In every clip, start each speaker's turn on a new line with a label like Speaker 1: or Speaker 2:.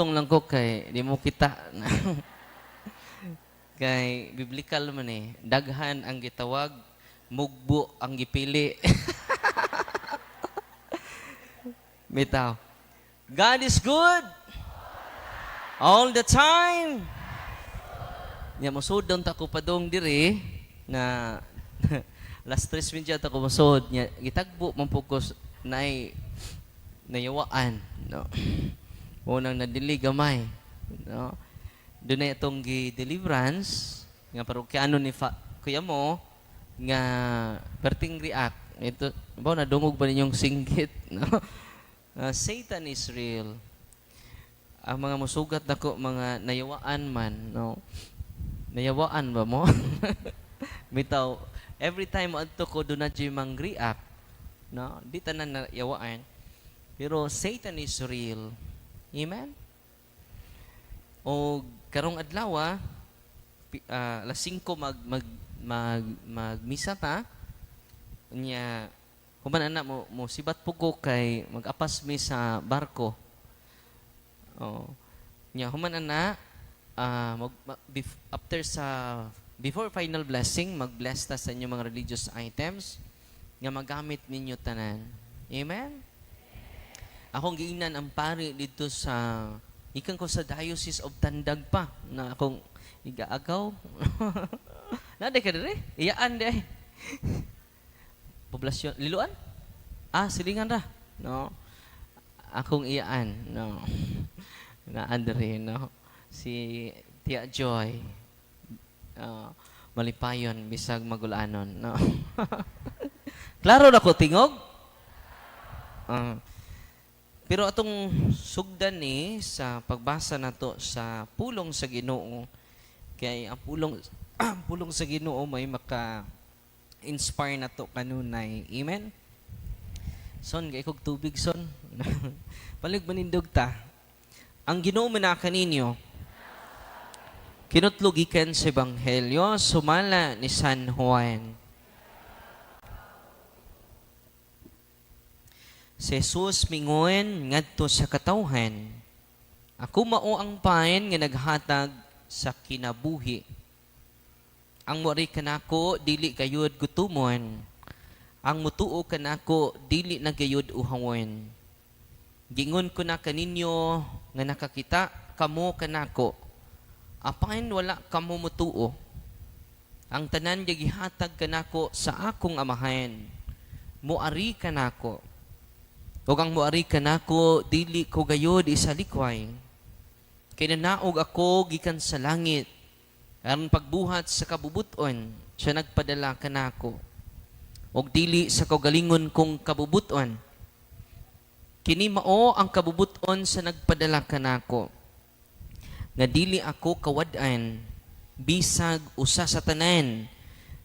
Speaker 1: Butong lang ko kay di mo kita. Kay biblical man eh. Daghan ang gitawag, mugbo ang gipili. Bitaw. God is good. All the time. Nya musod daw ta ko padong diri na last 3 minutes ta ko musod nya gitagbo man focus nay nayawaan no. Unang nadili gamay no. Dunay atong gi-deliverance nga parokyano ni kuya mo nga perting react ito ba nadungog ba ninyong singgit no. Satan is real. Ang mga musugat nako mga nayawaan man no. Nayawaan ba mo? Bitaw, every time adto ko do na mang react, no? Di tanan nayawaan. Pero Satan is real. Amen? O karong adlaw, alas 5 magmisa ta. Nya human ana mo sibat pugo kay magapas mi sa barko. Oh. Nya human ana after sa before final blessing, mag-bless ta sa inyong mga religious items nga magamit ninyo tanan. Amen? Akong giinan ang pari dito sa ikan ko sa Diocese of Tandag pa na akong igaagaw. Nade ka dere? Iyaan de. Poblasyon Liloan? Silingan ra. No. Akong iyaan, no. Na andre, no. Si Tia Joy malipayon bisag magulanon no. Klaro na ko tingog pero atong sugdan ni sa pagbasa nato sa pulong sa Ginoo kay ang pulong sa Ginoo may maka inspire nato kanunay. Amen. Son kay kog tubig son. Palig manindog ta. Ang Ginoo manaka ninyo kinutlugikan sa Ebanghelyo, sumala ni San Juan. Si Jesus mingon ngadto sa katawhan, ako mao ang pain nga naghatag sa kinabuhi. Ang moari kanako dili gayud gutumon, ang mutuo kanako dili na gayud uhawon. Gingon ko na kaninyo nga nakakita kamo kanako, apain wala kamo mutuo. Ang tanan gihatag kanako sa akong amahan. Muari kanako. Ug ang muari kanako dili ko gayud isalikway. Kay nanaog ako gikan sa langit. Aron pagbuhat sa kabubuton, siya nagpadala kanako. Ug dili sa kaugalingon kong kabubuton. Kini mao ang kabubuton sa nagpadala kanako. Nga dili ako kawad-an bisag usa sa tanan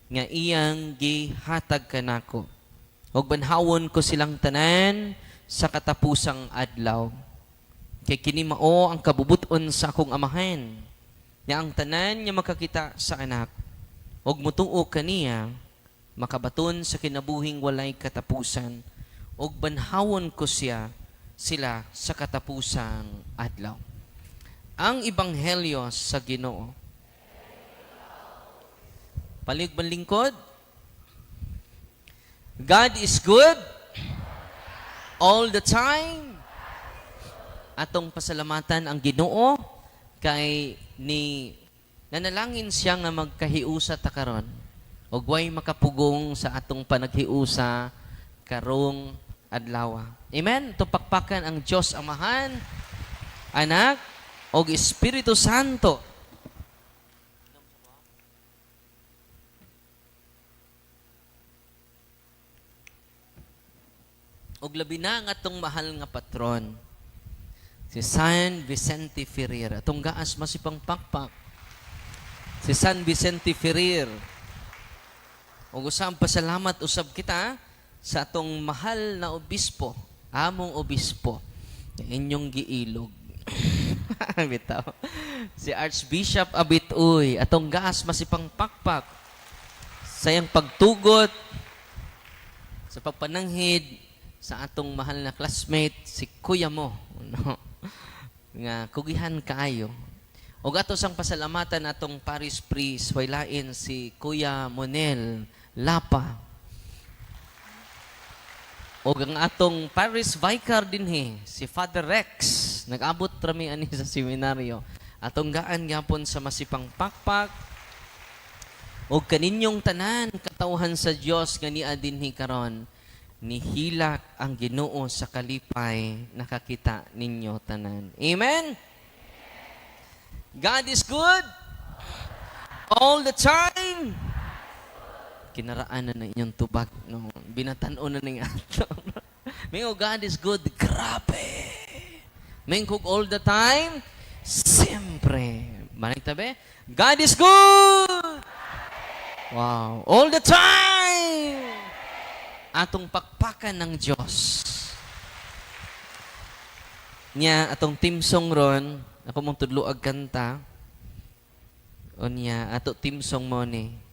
Speaker 1: nga iyang gihatag kanako. Ug banhawon ko silang tanan sa katapusang adlaw. Kay kini mao ang kabubuton sa akong amahan. Nga ang tanan nga makakita sa anak ug mutuo kaniya makabaton sa kinabuhing walay katapusan. Ug banhawon ko sila sa katapusang adlaw. Ang Ebanghelyo sa Ginoo. Palig lingkod. God is good all the time. Atong pasalamatan ang Ginoo kay ni nanalangin siya nga magkahiusa ta karon. Ug way makapugong sa atong panaghiusa karong adlaw. Amen. Tupakpakan ang Dios Amahan, Anak, og Espiritu Santo. Og labi na nga atong mahal nga patron, si San Vicente Ferrer. Atong gaas masipang pakpak. Si San Vicente Ferrer. Og usang pasalamat usab kita sa atong mahal na obispo, among obispo, inyong giilog. Bitaw. Si Archbishop Abituy, atong gaas masipang pakpak sa iyang pagtugot sa pagpananghid sa atong mahal na classmate si kuya mo. No? nga kugihan kaayo. O ato sang pasalamatan atong Paris Priest, waylain si Kuya Monel Lapa. O ang atong Paris Vicar dinhi, si Father Rex, nag-abot rami ani sa seminaryo. Atong gaan gyapon sa Masipang Pakpak. O kaninyong tanan katawhan sa Dios nga niya dinhi karon, nihilak ang Ginoo sa kalipay nakakita ninyo tanan. Amen. God is good all the time. Kinaraan na inyong tubag, no? Binatan-o na ning ato. Mingo, God is good. Grabe. Mingkog all the time. Siyempre. Manig tabi? God is good. Wow. All the time. Atong pakpakan ng Diyos. Nya, atong team song ron, ako mong tudloag kanta. O niya, ato team song mo ni,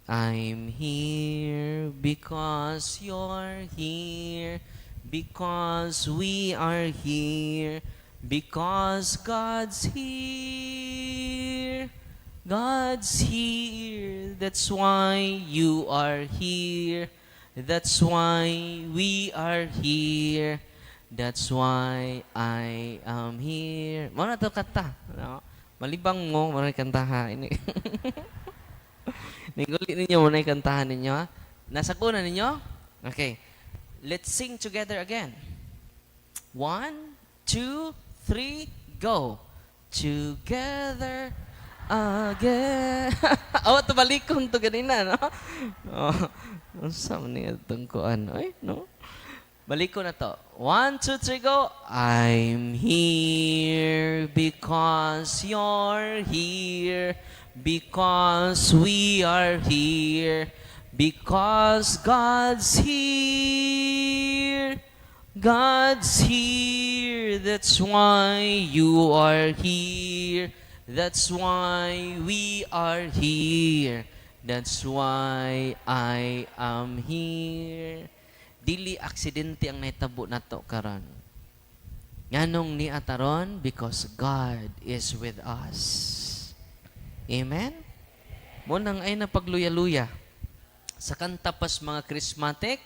Speaker 1: I'm here because you're here, because we are here, because God's here. God's here, that's why you are here, that's why we are here, that's why I am here. Muna ito kanta. No? Malibang mo, muna kantahan. Nigulit ninyo muna yung kantahan ninyo. Ha? Nasa kuna ninyo? Okay. Let's sing together again. 1, 2, 3, go. Together again. Awa, tubalikon to ganina, no? Oh, saan niya itong kuan? Ay, no? Baliko na to. 1, 2, 3, go. I'm here because you're here, because we are here, because God's here. God's here, that's why you are here. That's why we are here. That's why I am here. Dili aksidente ang naitabo nato karon. Nganong ni ataron? Because God is with us. Amen? Munang ay napagluya-luya. Sa kanta pas mga charismatic,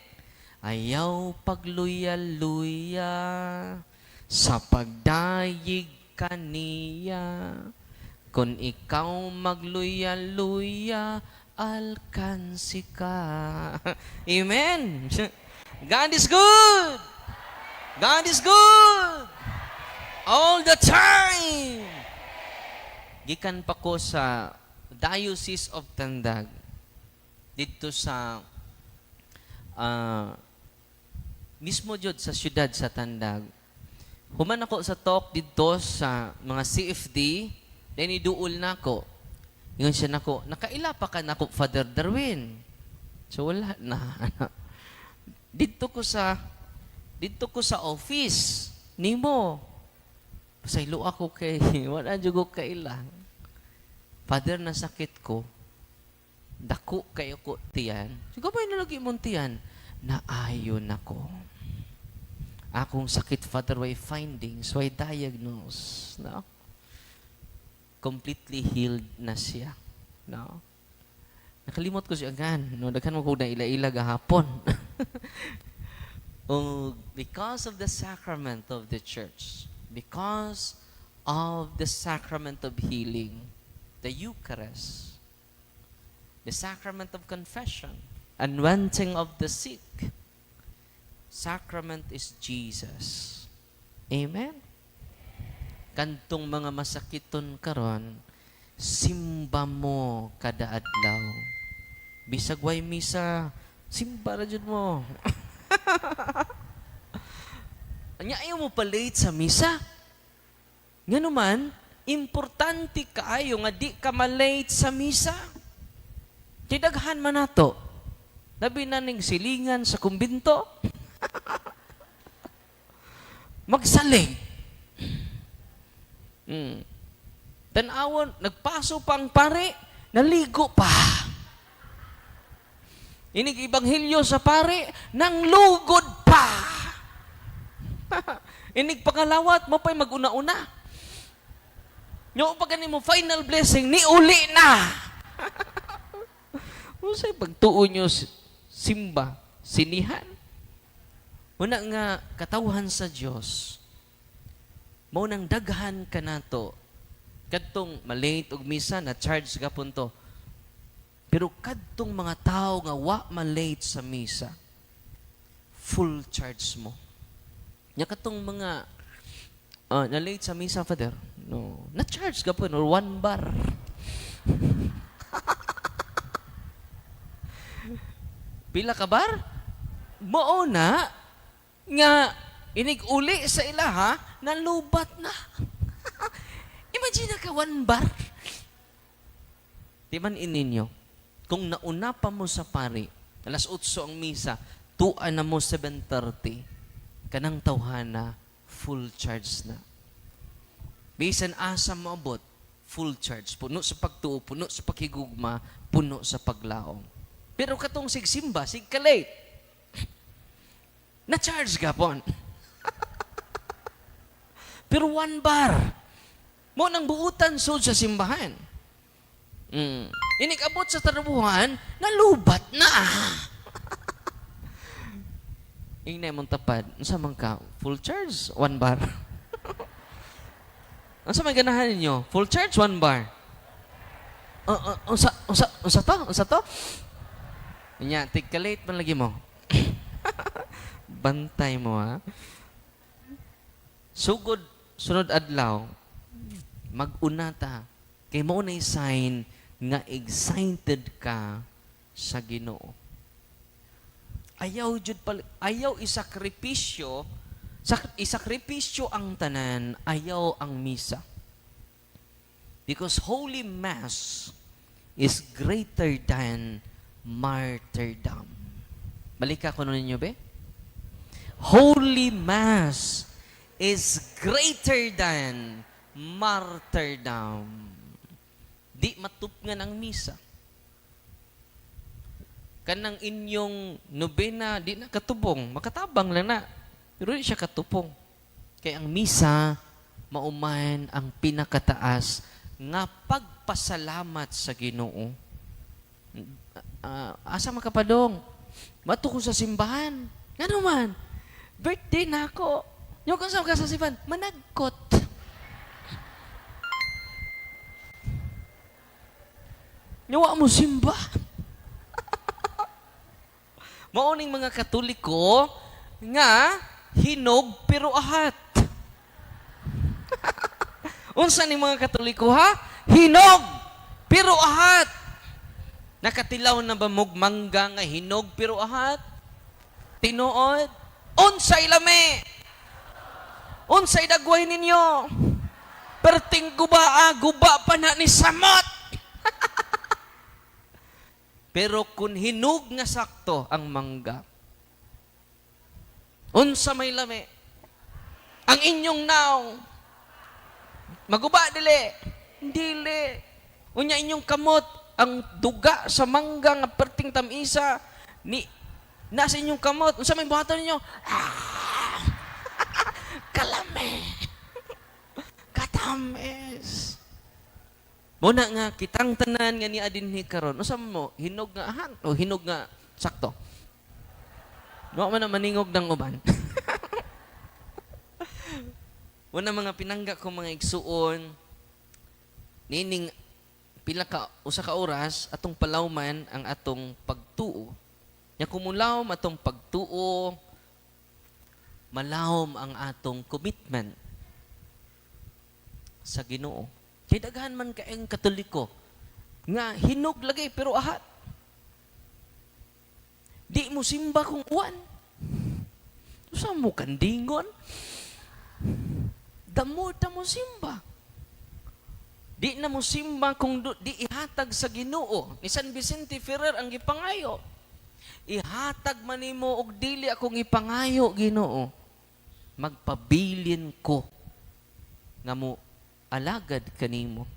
Speaker 1: ayaw pagluya-luya sa pagdayig kaniya. Kung ikaw magluya-luya, alkansi ka. Amen. God is good. God is good. All the time. Gikan pa ko sa Diocese of Tandag. Dito sa mismo jud sa syudad sa Tandag. Human ako sa talk dito sa mga CFD, then iduol na ako. Yun siya nako, nakaila pa ka nako, Father Darwin. So wala na. Dito ko sa office nimo. Pasaylo ako kay wala jud ko kaila. Father, nasakit ko. Dako kayo ko tiyan. Siguro ba nalagi mong tiyan? Naayon ako. Akong sakit, Father, why findings, why diagnose. No? Completely healed na siya. No? Nakalimot ko siya gan. No? Daghan mo ko na ila-ila gahapon. Because of the sacrament of the church, because of the sacrament of healing, the Eucharist, the sacrament of confession, anointing of the sick, sacrament is Jesus. Amen? Kantong mga masakiton karon, simba mo kada adlaw. Bisag way misa, simba ra jud mo. Anya ayaw mo pa late sa misa? Nga naman, importante kaayo nga di ka malate sa misa. Tidaghan man nato. Labi na ning silingan sa kumbinto. Magsaling. Tanawon, nagpaso pang pare, naligo pa. Inig ibanghilyo sa pare, nang lugod pa. Inig pangalawat mo pa'y mag-una-una. Yung pag mo final blessing, ni uli na. Usay pagtuo nyo simba, sinihan. Una nga katawhan sa Dios. Mao nang daghan ka nato. Kadtong malate og misa na charge ka punto. Pero kadtong mga tao nga wa malate sa misa, full charge mo. Nya katong mga na late sa misa, Father, no, na charge ka po or 1 bar. Pila ka bar? Mao na nga inig-uli sa ilaha, nalubat na. Imagine ka 1 bar. Di man ininyo, kung nauna pa mo sa pari, alas 8 ang misa, tuan na mo 7:30, kanang tawhana, full charge na. Bisan asa maabot, full charge. Puno sa pagtuo, puno sa paghigugma, puno sa paglaom. Pero katong sigsimba, sigkalate, na-charge ka pon. Pero 1 bar, mo nang buutan sud sa simbahan. Inikabot sa trabuhan, nalubat na. Ingnay mong tapad, unsa man ka? Full charge, 1 bar. Unsa may ganahan ninyo? Full charge, 1 bar. Unsa to? Nya, tigkalate man lagi mo. Bantay mo, ha? Sugod, sunod adlaw, mag-una ta. Kay mo na sign nga excited ka sa Ginoo. Ayaw isakripisyo, isakripisyo ang tanan, ayaw ang misa. Because Holy Mass is greater than martyrdom. Balik ako ninyo, be? Holy Mass is greater than martyrdom. Di matupngan ang misa. Kanang inyong nobena, di na katubong. Makatabang lang na. Pero di siya katupong. Kaya ang misa, mauman ang pinakataas nga pagpasalamat sa Ginoo. Asa makapadong? Mato ko sa simbahan. Nga naman, birthday na ako. Yung kung saan ka sa simbahan, managkot. Nyawa mo simba. Mauning mga Katoliko nga hinog pero ahat. Unsa ni mga Katoliko, ha? Hinog pero ahat. Nakatilaw na ba mugmangga nga hinog pero ahat? Tinuod? Unsay lami? Unsay dagway ninyo? Perting guba pa na ni samot. Pero kung hinog nga sakto ang mangga, unsa may lami? Ang inyong naong, maguba dili? Dili. Unya inyong kamot, ang duga sa mangga nga perting tamisa, nasa inyong kamot, unsa may buhaton ninyo? Kalami. Katamis. Muna nga, kitang tanan nga ni adinhi karon. Unsa mo, hinog nga ahan o hinog nga sakto? Wa man na maningog ng uban. Una mga pinangga ko mga igsuon, nining pila ka usa ka oras atong palawman ang atong pagtuo. Nya kumulawom atong pagtuo, malawom ang atong commitment sa Ginoo. Kay daghan man kaayong Katoliko nga hinog lagi pero ahat. Di mo simba kung uwan. Sa mo kandingon? Damo mo simba. Di na mo simba kung di ihatag sa Ginoo. Ni San Vicente Ferrer ang gipangayo. Ihatag man nimo og dili akong ipangayo, Ginoo. Magpabilin ko nga mo alagad kanimo.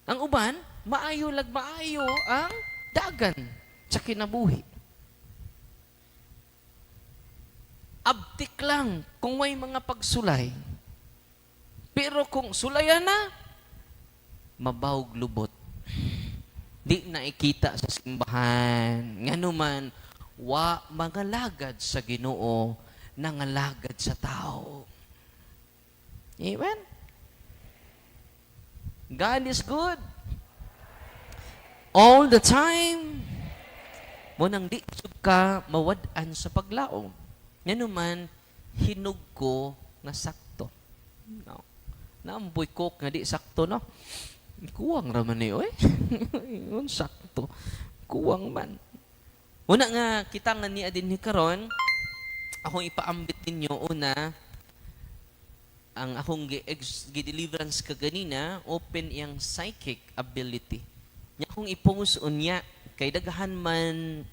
Speaker 1: Ang uban, maayo ang dagan sa kinabuhi. abtik lang kung may mga pagsulay. Pero kung sulayan na, mabawog lubot. Di na ikita sa simbahan. Nganuman, wa mga lagad sa Ginoo, nangalagad sa tao. Amen? God is good. All the time. Mo nang di ka mawad-an sa paglaom. Nganuman, hinug ko na sakto. No. Naamboy coke nga di sakto, no? Kuwang raman niyo, eh. Yun, sakto. Kuwang man. Una nga, kita nga niya din ni karon, akong ipaambit ninyo, una, ang akong gi-deliverance ka ganina, open yung psychic ability. Nya akong ipungos unya, kay daghan man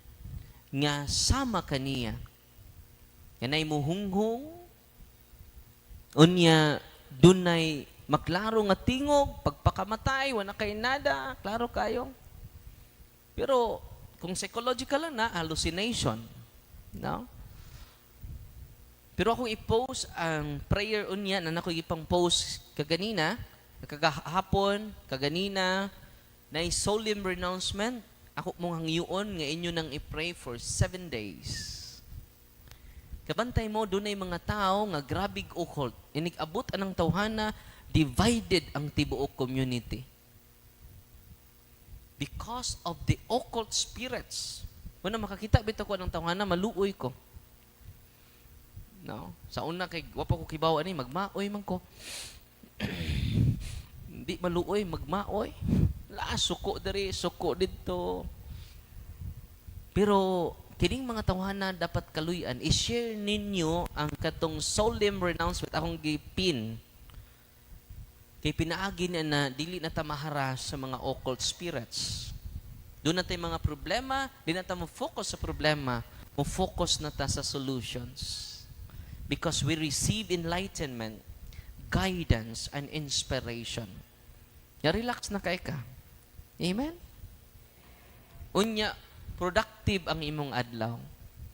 Speaker 1: nga sama kaniya. Yanay mo hunghong, unya, dunay maklaro nga tingog, pagpakamatay, wala kay nada, klaro kayo. Pero, kung psychological lang na, hallucination. No? Pero akong i-post ang prayer unya na ako ipang post kaganina, kagahapon, kaganina, na solemn renouncement, ako mong hangyoon nga inyo nang i-pray for 7 days. Kabantay mo, doon ay mga tao nga grabig occult. Inig-abot anang tawhana, divided ang tibuok community. Because of the occult spirits. Kung makakita bitaw ko ng tawhana, maluoy ko. No? Sa una, kay wapa ko kibaw, ani, magmaoy man ko. Hindi maluoy, magmaoy. Suko dari, suko dito. Pero, kining mga tawhana dapat kaluyan, i-share ninyo ang katong solemn renouncement, akong gipin. Kay pinaagi na dili na ta maharas sa mga occult spirits. Doon na tayo mga problema, di na ta mo focus sa problema, mo focus na ta sa solutions. Because we receive enlightenment, guidance, and inspiration. Ya relax na kay ka. Amen? Unya, productive ang imong adlaw.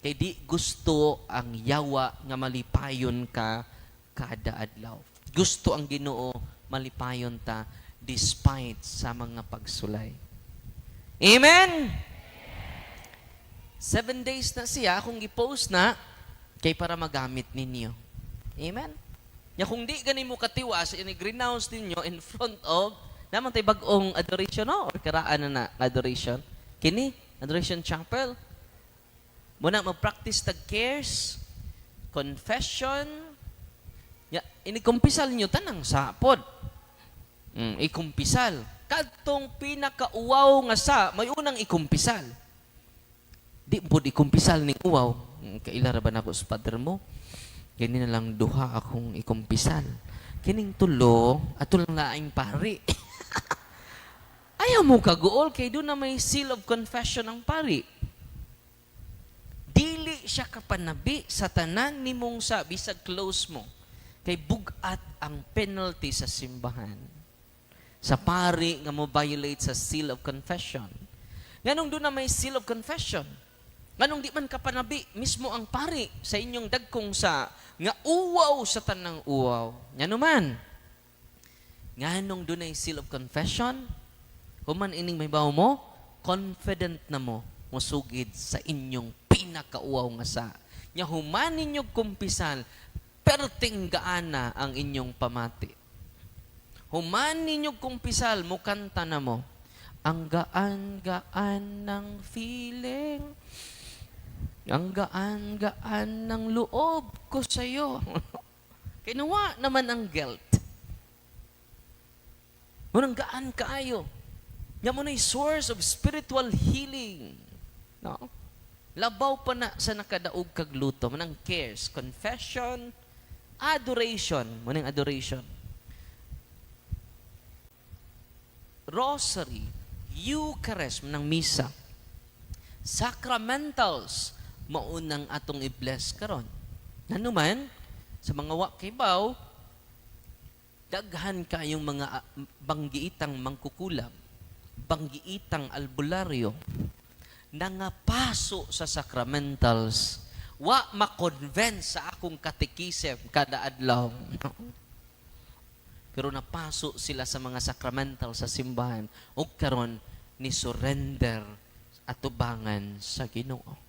Speaker 1: Kay di gusto ang yawa nga malipayon ka kada adlaw. Gusto ang Ginoo malipayon ta despite sa mga pagsulay. Amen? 7 days na siya, kung i-post na, kay para magamit ninyo. Amen? Ya kung di ganin mo katiwas, i-renounce ninyo in front of, naman tayo bagong adoration, no? Or karaan na adoration. Kini, adoration chapel. Muna mag-practice tag cares, confession, ya, inikumpisal nyo tanang sapod. Ikumpisal. Kadtong pinakauwaw nga sa, may unang ikumpisal. Di po ikumpisal ning uwaw. Kailara ba na ako sa father mo? Kini na lang duha akong ikumpisal. Kining tulo, ato lang laing pari. Ayaw mo kaguol, kay doon na may seal of confession ng pari. Dili siya kapanabi sa tanan ni mong sa bisag close mo. Kay bugat ang penalty sa simbahan. Sa pari nga mo violate sa seal of confession. Nganong doon na may seal of confession? Nganong di man kapanabi mismo ang pari sa inyong dagkong sa nga uwaw sa tanang uwaw. Ngano man? Nganong doon ay seal of confession? Human ining may bawo mo, confident na mo musugid sa inyong pinakauwaw nga sa. Nya human ninyong kumpisal, perting gaana ang inyong pamati. Human ninyong kumpisal, mukanta na mo. Ang gaan-gaan ng feeling. Ang gaan-gaan ng loob ko sa'yo. Kinuha naman ang guilt. Munang gaan kaayo. Yan mo na yung source of spiritual healing. No? Labaw pa na sa nakadaog kagluto. Munang cares, confession, adoration. Munang adoration. Rosary, Eucharist, munang misa. Sacramentals, maunang atong i-bless karon. Nanuman, sa mga wakibaw, daghan kayong mga banggiitang mangkukulam, banggiitang albularyo, nangapaso sa sacramentals, wa ma-convince sa akong katekism kada adlaw. Pero napaso sila sa mga sacramental sa simbahan ug karon ni surrender atubangan sa Ginoo.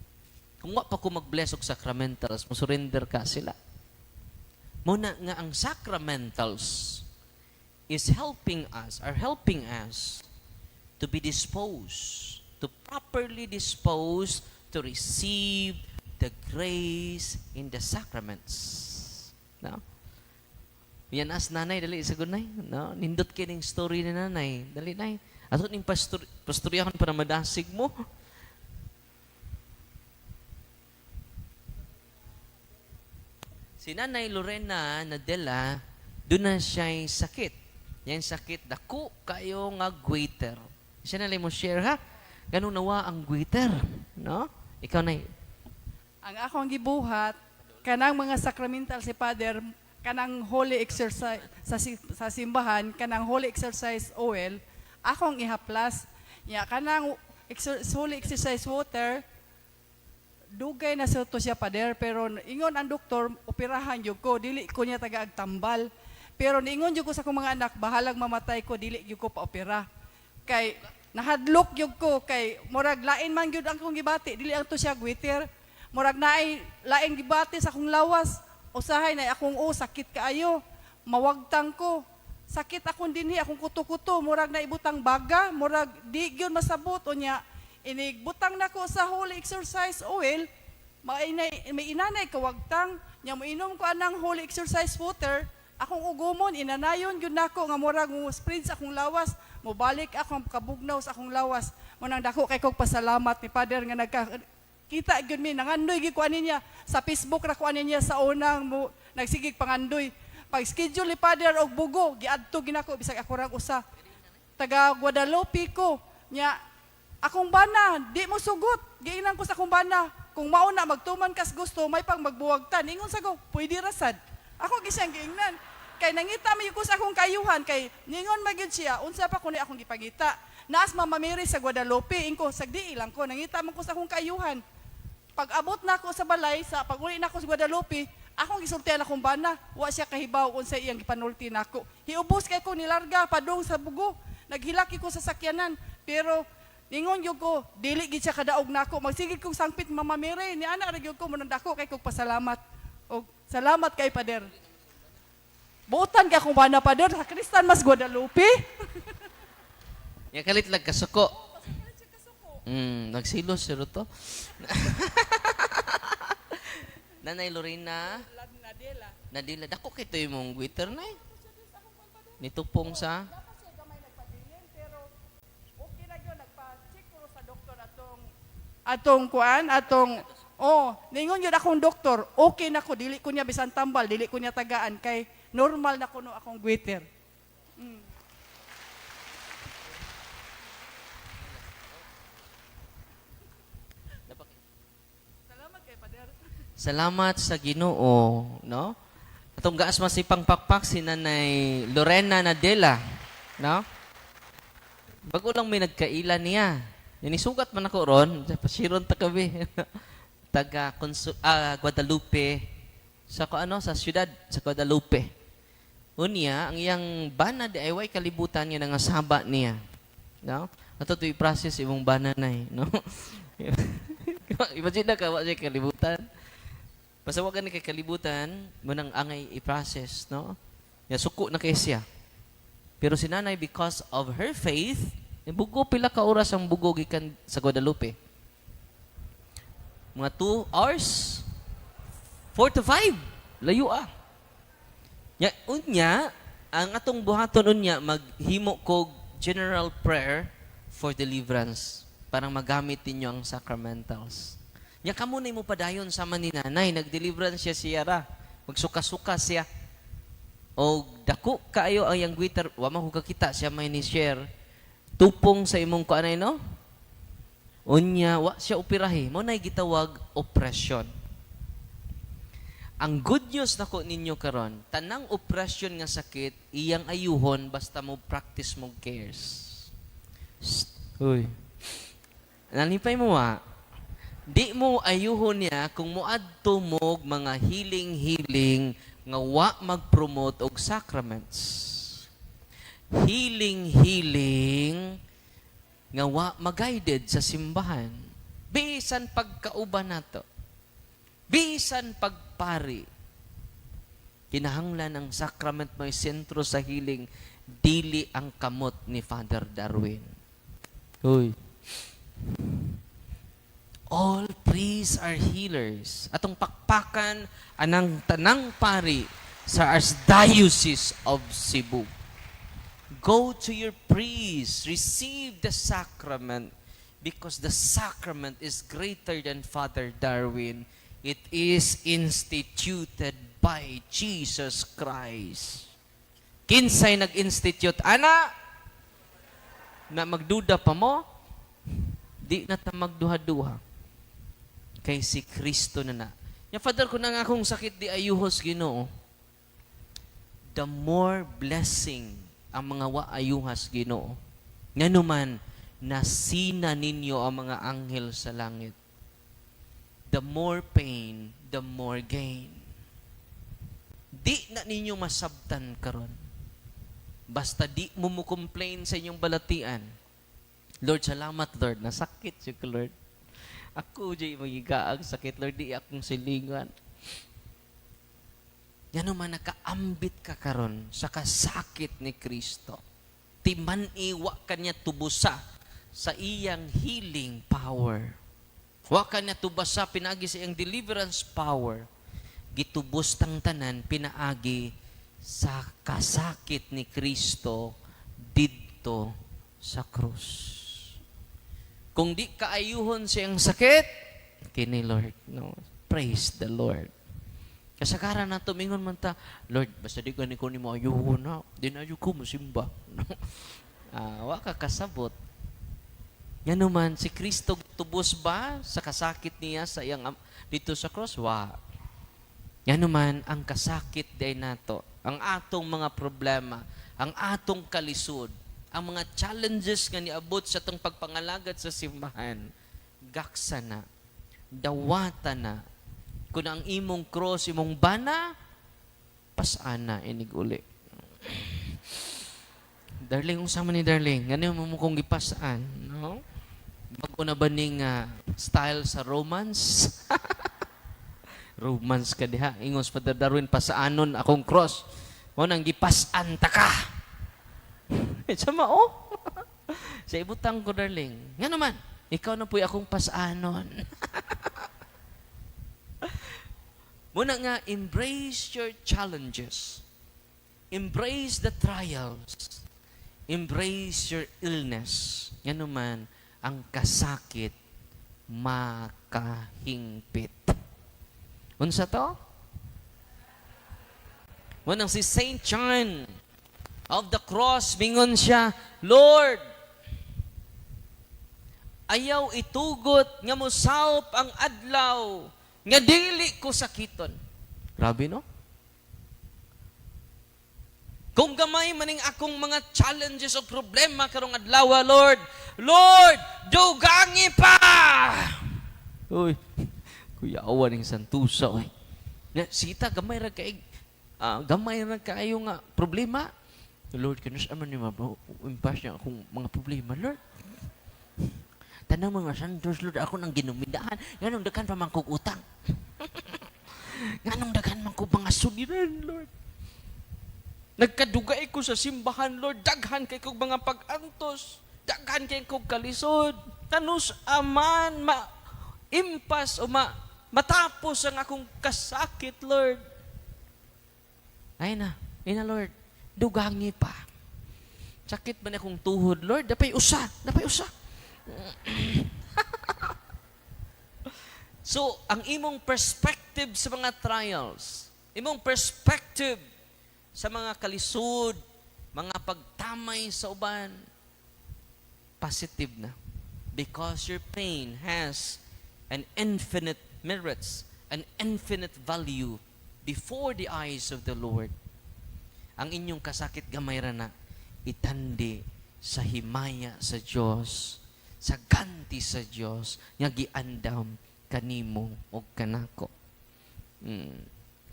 Speaker 1: Kung wa pa ko mag-bless og sacramentals, mo surrender ka sila. Muna nga ang sacramentals is helping us to be disposed, to properly dispose to receive the grace in the sacraments. No? Yan as nanay, dali sa gunay. No? Nindot kining story ni nanay. Dali nay. Ato ning pastoryahan para madasig mo. Si Nanay Lorena Nadella, doon na siya'y sakit. Yan sakit, dako kayo nga goiter. Siya na mo share ha. Ganun nawa ang goiter. No? Ikaw na.
Speaker 2: Ang akong gibuhat, kanang mga sacramental si Father, kanang holy exercise sa simbahan, kanang holy exercise oil, akong ihaplas. Ya, kanang holy exercise water, dugay na sa to siya Father, pero ingon ang doktor, operahan yun ko, dili ko niya taga-agtambal. Pero niingon yun ko sa akong mga anak, bahalag mamatay ko, dili yun ko pa-opera. Kay, nahadlok yun ko, kay, murag lain man yun ang kong gibati, dili ang to siya gwiter. Murag naay, laing gibati sa akong lawas, usahay na akong sakit kaayo, mawagtang ko. Sakit akong dinhi, akong kuto-kuto, murag na ibutang baga, murag di yun masabot, o niya, inigbutang na ko sa holy exercise oil, may inanay kawagtang, niya mo inom ko anang holy exercise water, akong ugumon, inanayon yun nako nga murag mo spread sa akong lawas, mo balik akong kabugnaw sa akong lawas, munang dako kay kog pasalamat ni Father nga kita gyud mi nangandoy gyud ko ani niya sa Facebook ra ko ani niya sa unang mo nagsigig pangandoy. Pag schedule ni Father og bugo, giadto ginako bisag ako rang usa. Taga Guadalupe ko nya akong bana, di mo sugot. Giinan ko sa akong bana, kung mauna magtuman kas gusto, may pang magbuwagtan. Ingon sa ko, pwede rasad. Ako gisang giingnan. Kay nangita mi ko sa akong kayuhan, kay ningon magyud siya, unsa pa kuno akong gipangita. Naas mamamiri sa Guadalupe, ingko sagdi ilang ko, nangita man ko sa akong kayuhan. Pag abot na ako sa balay, sa pag-uli na ako sa Guadalupe, akong gisultihan akong bana, wa siya kahibaw unsa iyang gipanulti nako. Hiubos kay ko nilarga padung sa bugo. Naghilaki ko sa sakyanan, pero ningon gyud ko, dili gid siya kadaog nako. Magsigig kong sangpit mamamiri, ni ana ra gyud ko munang dako kay kog pasalamat. Og salamat kay Pader. Buotan kay akong bana Pader, sa Kristan mas Guadalupe.
Speaker 1: Ya kalit lag kasuko. Nagsilos siro to. Nanay Lorena Nadila, dako kay to imong Twitter na eh. Nitupong sa
Speaker 2: atong kuan, ningon yun akong doktor, okay na ko, dili ko niya bisan tambal, dili ko niya tagaan, kay normal na ko no akong gwiter. Salamat kay Pader.
Speaker 1: salamat sa Ginoo, no? Atong gaas masipang pakpak si Nanay Lorena Nadella, no? Bago lang may nagkaila niya. Nisugat man ako ron, pasiron ta kabi. Taga Guadalupe sa sa syudad sa Guadalupe. Unya ang iyang bana di ay kalibutan niya nga saba niya. No? Ato to i-process imong bana nay, no? Imagine na ka wa siya kalibutan. Basta wag ni kay kalibutan, mo nang angay i-process, no? Ya suko na kay siya. Pero si nanay, because of her faith, bugo pila ka oras ang bugo gikan sa Guadalupe. Mga 2 hours, 4 to 5, layo ah. Ya, unya, ang atong buhaton unya, maghimo kog general prayer for deliverance. Parang magamit ninyo ang sacramentals. Ya, kamo na mo padayon sama ni nanay, nag-deliverance siya ra. Magsuka-suka siya. O dako kaayo ang yang Twitter, wa man kita siya may ni share. Tupong sa imong kuanay no? Unya wa siya operahe, mo nay gitawag oppression. Ang good news nako ninyo karon, tanang oppression nga sakit iyang ayuhon basta mo practice mo cares. Uy. Nalipay mo wa. Di mo ayuhon niya kung muadto mo mga healing nga wa mag-promote og sacraments. Healing nga wa mag-guided sa simbahan. Bisan pagkauban nato. Bisan pagpari. Kinahanglan ang sacrament may sentro sa healing, dili ang kamot ni Father Darwin. Uy. All priests are healers. Atong pakpakan anang tanang pari sa Archdiocese of Cebu. Go to your priest, receive the sacrament, because the sacrament is greater than Father Darwin. It is instituted by Jesus Christ. Kinsay nag-institute? Ana? Na magduda pa mo? Di na ta magduha-duha. Kay si Kristo na. Ya Father, kung nang akong sakit di ayuhos Ginoo, the more blessing ang mga wa ayuhas Ginoo. Nganuman nasina ninyo ang mga anghel sa langit. The more pain, the more gain. Di na ninyo masabtan karon. Basta di mo complain sa inyong balatian. Lord, salamat Lord, nasakit siya Lord. Ako jay magigaag sakit Lord, di akong silingan. Yan naman nakaambit ka karon sa kasakit ni Kristo. Timan iwa kanya tubusa sa iyang healing power. Wa kanya tubasa pinagi sa iyang deliverance power. Gitubos tang tanan pinaagi sa kasakit ni Kristo didto sa krus. Kung di kaayuhon siyang sakit, kini Lord, no? Praise the Lord. Kasagaran na tumingon man ta, Lord, basta di ko ni mo ayuhon na, di na ayo ko masimba. No? Wa ka kasabot. Yan naman, si Kristo tubos ba sa kasakit niya sa iyang dito sa cross? Wa. Yan naman, ang kasakit day nato, ang atong mga problema, ang atong kalisod, ang mga challenges nga niabot sa itong pagpangalagad sa simbahan, gaksa na, dawata na, kung ang imong cross, imong bana, pasana, inig uli. Darling, unsa man ni darling, ganun mo kong gipasaan, no? Bago na ba ning style sa romance? Romance ka diha, ingos Father Darwin, pasaanon akong cross. Mo nang gipasan ta ka. Sa mao. Sa ibutang ko, darling. Nga naman, ikaw na po'y akong pasaanon. Muna nga, embrace your challenges. Embrace the trials. Embrace your illness. Nga naman, ang kasakit makahingpit. Unsa to? Munang si Saint John of the cross, mingon siya, Lord, ayaw itugot nga mosalp ang adlaw nga dili ko sakiton. Grabe, no? Kung gamay maning akong mga challenges o problema karong adlaw, Lord, dugangi pa! Uy, kuya awan ng santusa, oy. Sita, gamay ra kayo nga problema. Lord, kanus aman niyo impas niya akong mga problema, Lord. Tanang mga santos, Lord, ako nang ginumidaan. Ganong dagan pa man kong utang. Ganong dagan man kong mga suliran, Lord. Nagkadugay ko sa simbahan, Lord. Daghan kay kong mga pag-antos. Daghan kay kong kalisod. Tanus aman, impas o matapos ang akong kasakit, Lord. Ay na, Lord. Dugangi pa. Sakit ba na akong tuhod, Lord? Dapay usa. So, ang imong perspective sa mga trials, imong perspective sa mga kalisod, mga pagtamay sa uban, positive na. Because your pain has an infinite merits, an infinite value before the eyes of the Lord. Ang inyong kasakit gamay ra na, itandi sa himaya sa Diyos, sa ganti sa Diyos, nga giandam kanimo o kanako.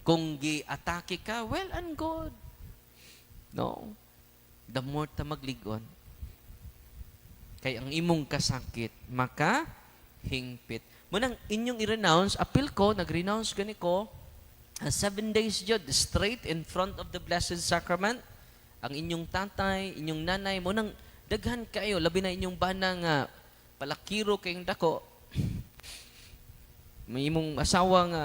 Speaker 1: Kung gi-atake ka, well and good. No? The more ta magligon. Kay ang imong kasakit, hingpit. Munang inyong i-renounce, appeal ko, nag-renounce gani ko, 7 days jud, straight in front of the Blessed Sacrament. Ang inyong tatay, inyong nanay, munang daghan kayo, labi na inyong bana nga, palakiro kayong dako. May imong asawa nga,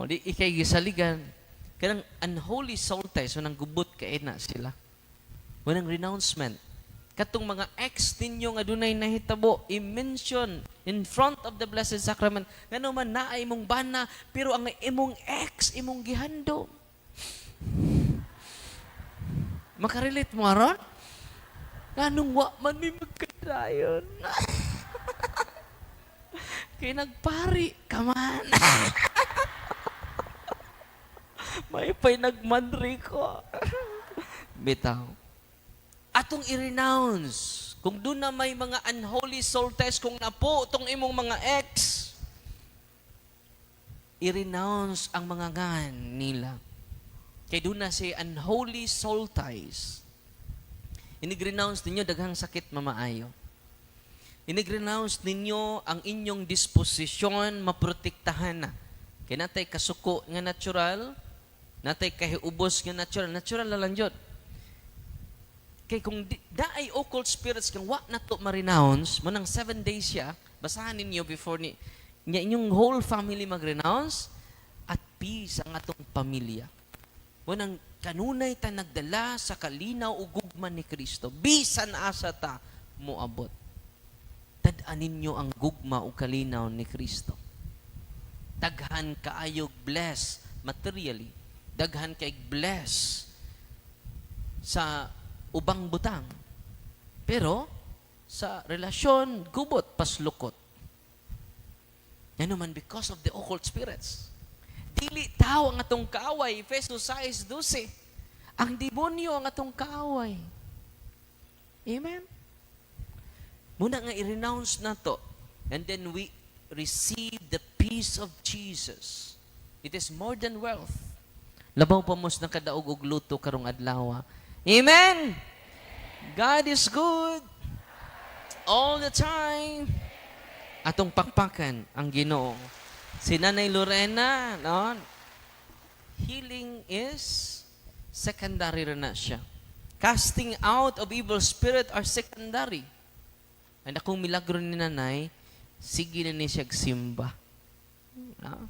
Speaker 1: di ikay gisaligan. Kanang unholy solstice, munang gubot kay na sila. Munang renouncement. Katong mga ex ninyo nga dunay nahitabo, i-mention in front of the Blessed Sacrament. Ngano man naa imong bana, pero ang imong ex, imong gihando. Makarelate mo aron? Anong wa man may magkadayon? Kaya nagpari ka man. May pa'y nagmanri ko. Bitaw. Atong i-renounce. Kung doon na may mga unholy solstice, kung napo itong imong mga ex, i-renounce ang mga ngan nila. Kaya doon na si unholy solstice. Inig-renounce ninyo daghang sakit mamaayo. Inig-renounce ninyo ang inyong disposisyon maprotektahan na. Kaya natay kasuko nga natural, natay kahiubos nga natural. Natural na lang yun. Kaya kung daay occult spirits kang wa na to ma-renounce, manang 7 days siya, basahan ninyo before niya inyong whole family mag-renounce, at peace ang atong pamilya. Munang kanunay ta nagdala sa kalinaw o gugma ni Kristo. Bisan asa ta moabot. Tad-an ninyo ang gugma o kalinaw ni Kristo. Daghan kaayog bless materially. Daghan kaayog bless sa ubang butang. Pero sa relasyon, gubot, paslukot. Yan naman because of the occult spirits. Dili tao ang atong kaaway. Efesos 6:12. Ang demonyo ang atong kaaway. Amen? Muna nga i-renounce na to. And then we receive the peace of Jesus. It is more than wealth. Labaw pa mos na kadaog og luto karong adlaw. Amen? God is good. All the time. Atong pakpakan ang Ginoo. Si Nanay Lorena, no? Healing is secondary na siya. Casting out of evil spirit are secondary. And akong milagro ni Nanay, sige na ni siya simba. No?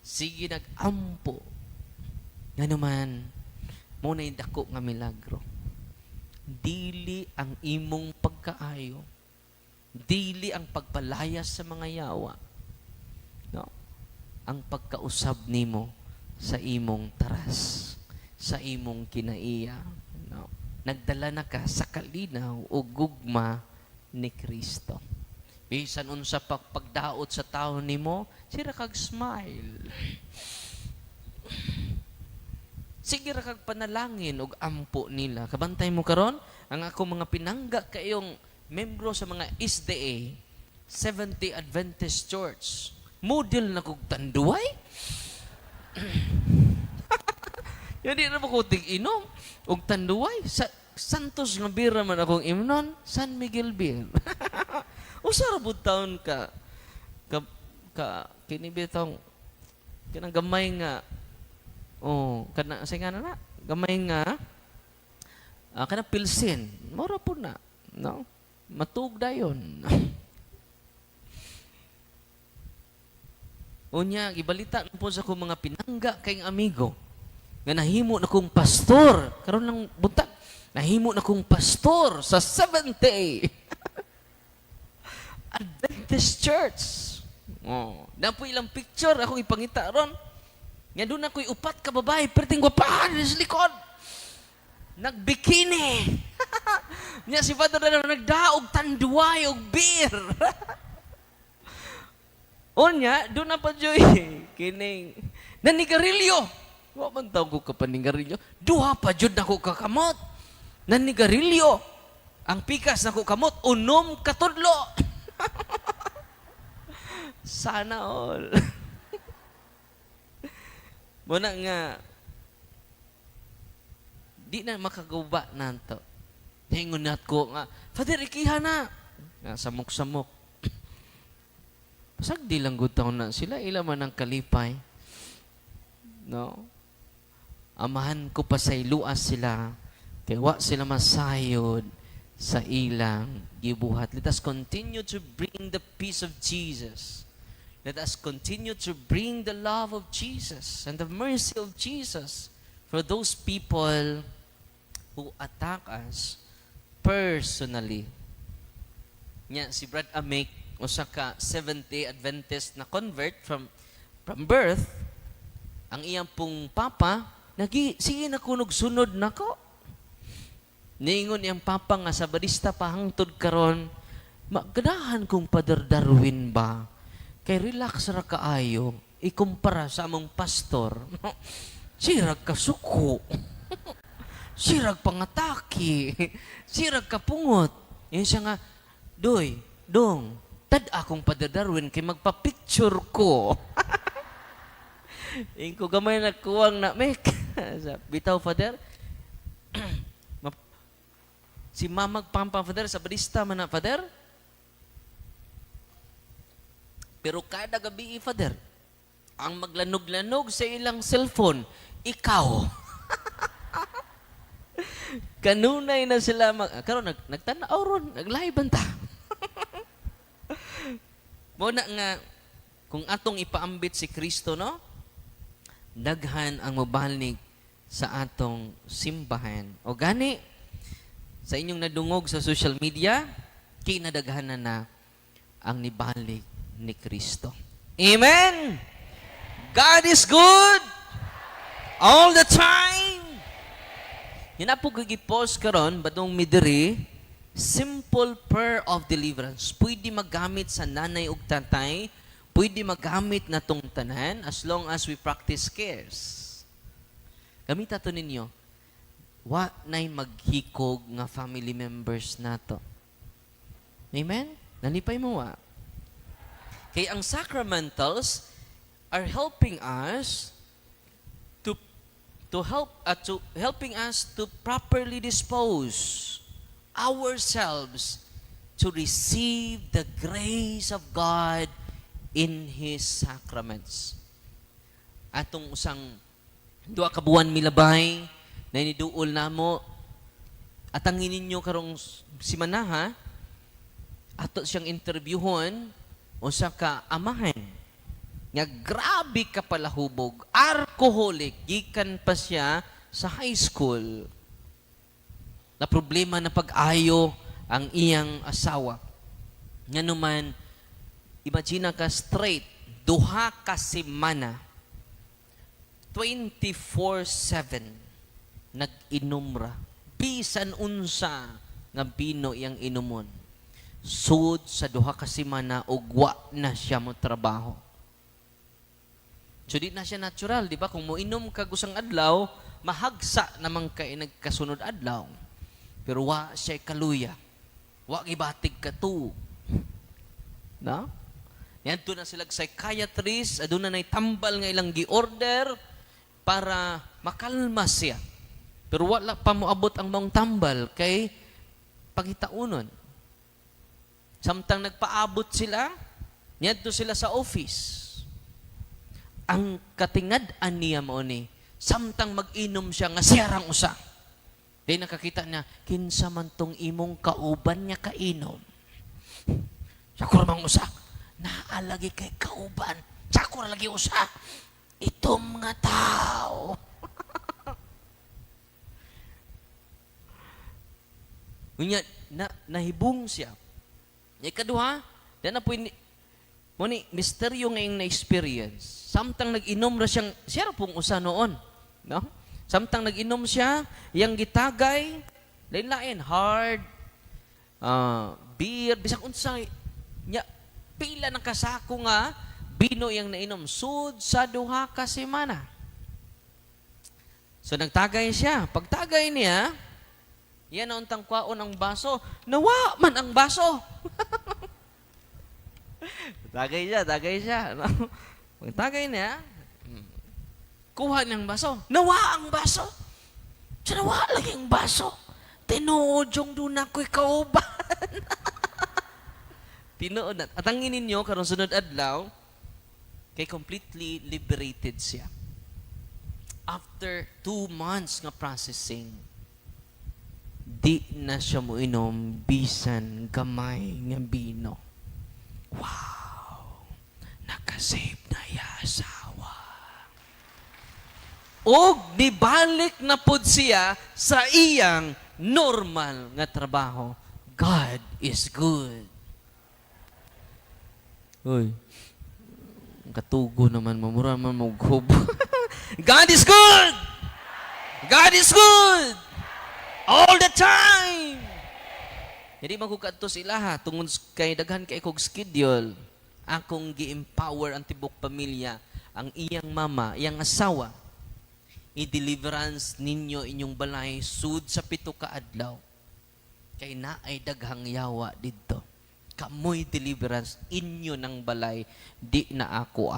Speaker 1: Sige nag-ampo. Nga naman, muna yung dako nga milagro. Dili ang imong pagkaayo. Dili ang pagpalayas sa mga yawa. No? Ang pagkausab nimo sa imong taras, sa imong kinaiya. No? Nagdala na ka sa kalinaw o gugma ni Kristo. Bisan unsa pagdaot sa tawo nimo, sira kag smile. Sige ra kag panalangin og ampo nila. Kabantay mo karon ang ako mga pinangga kayong membro sa mga SDA, Seventh-day Adventist Church. Model na kong tanduay. Hindi na ko tig-inom. Og tanduay. Sa Santos nga bira man akong imnon, San Miguel Beer. Usarabod taon ka kinibitong kanang gamay nga kana sa nga na gamay nga kanang pilsin. Mura po na. No? Matug dayon. Unya, ibalita po sa akong mga pinangga kayong amigo nga nahimo na kong pastor. Karon lang buntag, nahimo na kong pastor sa Seventh-day Adventist Church. Na po ilang picture akong ipangita ron. Nga doon ako'y upat ka babae, perting gwapahan sa likod. Nagbikini. Nya si Father na nagdaog tanduay og beer. Onya, doon na pa Joy, kining, nanigarilyo. Wa man tawag ko ka panigarilyo. Duha pa jud na ko kakamot. Nanigarilyo. Ang pikas na ko kamot, unom katudlo. Sana all. Muna nga, di na makaguba na to. Hingon nat ko nga, Father, ikiha na. Nga, samok-samok. Pasag di lang good taon na sila, ila man ang kalipay. No? Amahan ko pa sa iluas sila, kaya wa sila masayod sa ilang gibuhat. Let us continue to bring the peace of Jesus. Let us continue to bring the love of Jesus and the mercy of Jesus for those people who attack us personally. Nya si Brad Amek, usa ka Seventh-day Adventist na convert from birth, ang iyang pong papa, sige na kunog sunod nako. Niingon iyang papa nga sa barista pa hangtod karon, maganahan kong Father Darwin ba? Kay relax ra kaayo, ikumpara sa among pastor. Sirag ka suko. Sirag pangataki. Sirag ka pungot. Yan siya nga, dong, tad akong Father Darwin kay magpa-picture ko. Yung ko gamay na kuwang na mek. Bitaw, Father. Si mamag pampang, Father, sa barista man na, Father. Pero kada gabi, Father, ang maglanog-lanog sa ilang cellphone, ikaw. Kanunay na sila, karon nagtanaw ron, naglaiban ta. Muna nga, kung atong ipaambit si Kristo, no? Daghan ang mabalig sa atong simbahan. O gani, sa inyong nadungog sa social media, kinadaghan na ang nibalik ni Kristo. Amen! God is good all the time. Yan po gigipost karon badong midiri, simple prayer of deliverance. Pwede magamit sa nanay ug tatay, pwede magamit na tong tanan as long as we practice cares. Gamit ato ninyo. Wa nay maghikog nga family members nato. Amen? Nalipay mo wa? Kay ang sacramentals are helping us to helping us to properly dispose ourselves to receive the grace of God in His sacraments. Atong usang duha ka buwan milabay na iniduol namo at ang ninyo karong simana ato siyang interviewon usa ka amahan nga grabe ka palahubog, alcoholic, gikan pa siya sa high school. Na problema na pag-ayo ang iyang asawa. Nga naman, imagine ka straight, duha ka semana, 24/7, nag-inumra. Bisan unsa nga bino iyang inumon. Sud sa duha ka semana ug wa na siya mo trabaho. So di na siya natural, di ba? Kung moinom ka gusang adlaw, mahagsa naman kay nagkasunod adlaw. Pero wa siya kaluya. Wa gibatig ka tu. Na? Yan to na sila psychiatrist, aduna nay tambal nga ilang gi-order para makalma siya. Pero wala pa moabot ang maong tambal kay pagitaunon. Samtang nagpaabot sila, niyadto sila sa office. Ang katingad-an niya mo ni, samtang mag-inom siya nga siyarang usa. Di nakakita niya, kinsa man tong imong kauban niya kainom. Sakura mang usa, naalagi kay kauban. Sakura lagi usa, itom nga tao. Unya, nahibong siya. Ikaduha, na po ni misteryo ngayong na-experience. Samtang nag-inom na siyang, siya pong usa noon. No? Samtang nag-inom siya, yang gitagay, lain-lain, hard, beer, bisang unsay, nya, pila ng kasako nga, bino yang nainom, sud sa duha ka semana. So nagtagay siya. Pagtagay niya, yan ang untang kwaon ang baso. Nawa man ang baso. Tagay siya. No? Pag tagay niya, kuha niyang baso. Nawa ang baso. Siya nawa lagi ang baso. Tinuod yung doon ako'y kauban. Tinuod na. At ang ninyo, karong sunod adlaw, kay completely liberated siya. After 2 months nga processing, di na siya mo inom bisan gamay nga bino. Wow! Nakasave na ya asawa. Og nibalik na pod siya sa iyang normal nga trabaho. God is good. Uy, katugo naman, mamura man maghubo. God is good! God is good! All the time! Hindi magkukadto sila ha, tungod kay daghan kay kog schedule. Akong gi-empower ang tibok pamilya, ang iyang mama, iyang asawa. I-deliverance ninyo inyong balay sud sa 7 ka adlaw. Kay na ay daghang yawa didto. Kamoy deliverance inyo ng balay, di na ako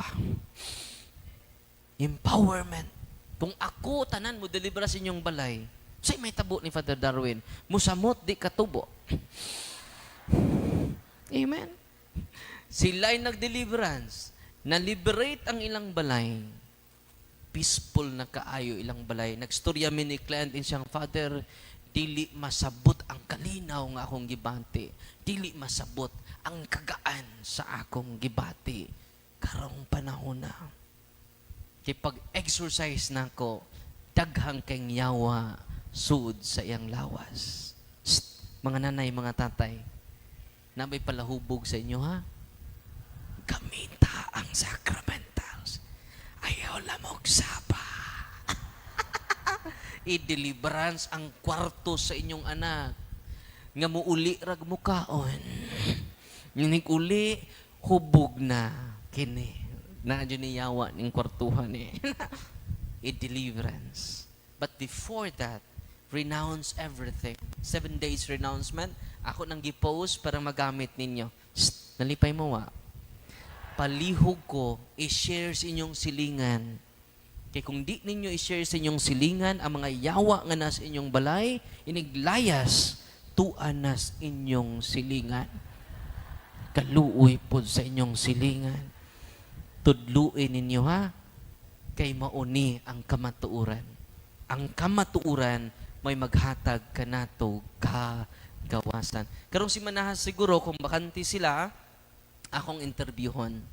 Speaker 1: Empowerment. Kung ako tanan mo deliverance inyong balay, say may tabo ni Father Darwin, musamot di katubo. Amen. Sila'y nag-deliverance, na-liberate ang ilang balay, peaceful na kaayo ilang balay. Nagstorya mi ni client in siyang, Father, dili masabot ang kalinaw nga akong gibati. Dili masabot ang kagaan sa akong gibati. Karong panahon na. Kay pag-exercise na ko, daghang kayong yawa, sud sa iyang lawas. Mga nanay, mga tatay, na may palahubog sa inyo, ha? Gamita ang sacramentals. Ayaw lamog sapa. I-deliverance ang kwarto sa inyong anak. Nga muuli rag mukaon. Ninig uli, hubog na. Kini. Nadyo ni yawa ng kwartuhan eh. I-deliverance. But before that, renounce everything. 7 days renouncement. Ako nang gipost para magamit ninyo. Shh, nalipay mo wa. Palihog ko, i-share sa inyong silingan. Kaya kung di ninyo i-share sa inyong silingan, ang mga yawa nga nasa inyong balay, iniglayas, tuanas inyong silingan. Kaluoy po sa inyong silingan. Tudluin ninyo ha, kay mauni ang kamatuuran. Ang kamatuuran may maghatag kanato kagawasan. Karong si Manahas siguro, kung bakanti sila, akong interviewon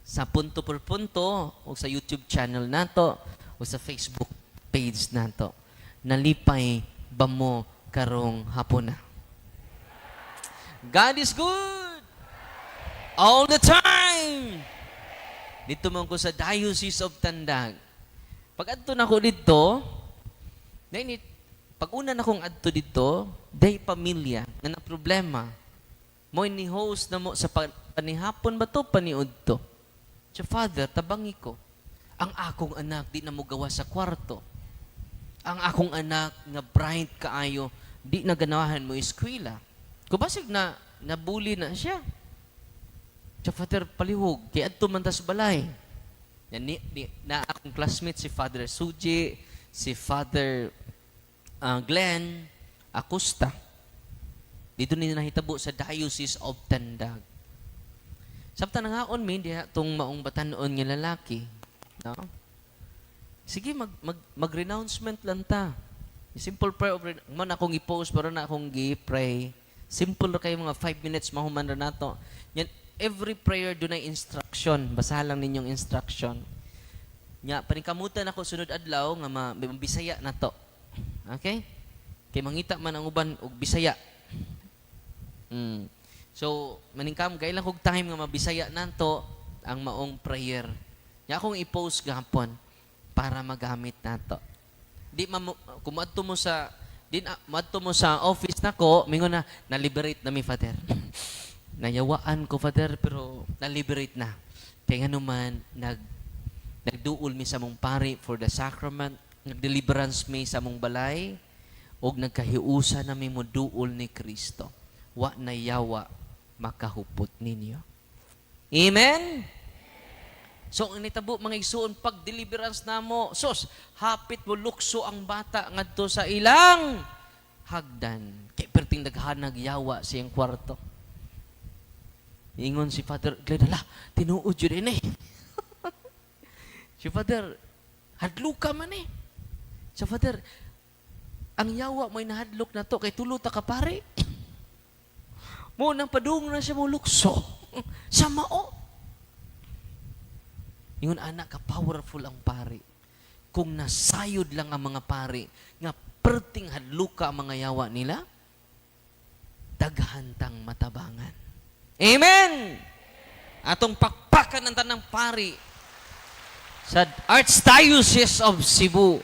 Speaker 1: sa punto por punto o sa YouTube channel nato o sa Facebook page nato. Nalipay ba mo karong hapon na? God is good all the time. Dito man ko sa Diocese of Tandag. Pag adto na ko dito, pag una na kong adto dito, day pamilya na na problema. Mo ni host na mo sa panihapon ba to paniud to? So Father, tabangi ko. Ang akong anak di na mo gawa sa kwarto. Ang akong anak nga bright kaayo di na ganahan mo eskwela. Kubasig na nabuli na siya. So Father, palihog kay adto man tas balay. Na akong classmate si Father Suji, si Father Glenn Acosta. Dito nila nahitabo sa Diocese of Tandag. Sabta na nga on, may diya itong maong batanon nga lalaki. No? Sige, mag-renouncement lang ta. Simple prayer of mo na akong i-post, pero na akong i-pray. Simple na kayo, mga 5 minutes, mahuman na nato. Yan, every prayer doon ay instruction. Basahan lang ninyong instruction. Nya, paningkamutan ako sunod adlaw, nga mabisaya na to. Okay? Kay mangita man ang uban, og bisaya. So, maningkam, kailan kong time nga mabisaya nanto ang maong prayer. Nga akong i-post gahapon para magamit nato. Di kung maadto mo sa office nako, mingon na liberate na mi Father. Nayawaan ko Father pero na-liberate na. Kaya nga naman nagduol mi sa mong pari for the sacrament, nag-deliverance mi sa mong balay og nagkahiusa na mi mo duol ni Kristo. Wa na yawa makahupot ninyo. Amen? So, ang nitabo mga igsoon, pag deliverance na mo, sos, hapit mo lukso ang bata ngadto sa ilang hagdan. Kay perting naghanag yawa siyang kwarto. Ingon si Father, Glenn, hala, tinuod yun eh. Si Father, hadluka man eh. Si Father, ang yawa mo'y nahadlok na to, kay tulo ta ka pare. Mo nang padung na siya mo lukso. Sa mao. Ingon anak ka powerful ang pari. Kung nasayod lang ang mga pari, nga perting hadluka ang mga yawa nila, daghantang matabangan. Amen! Atong pakpakan ng tanang pari sa Archdiocese of Cebu.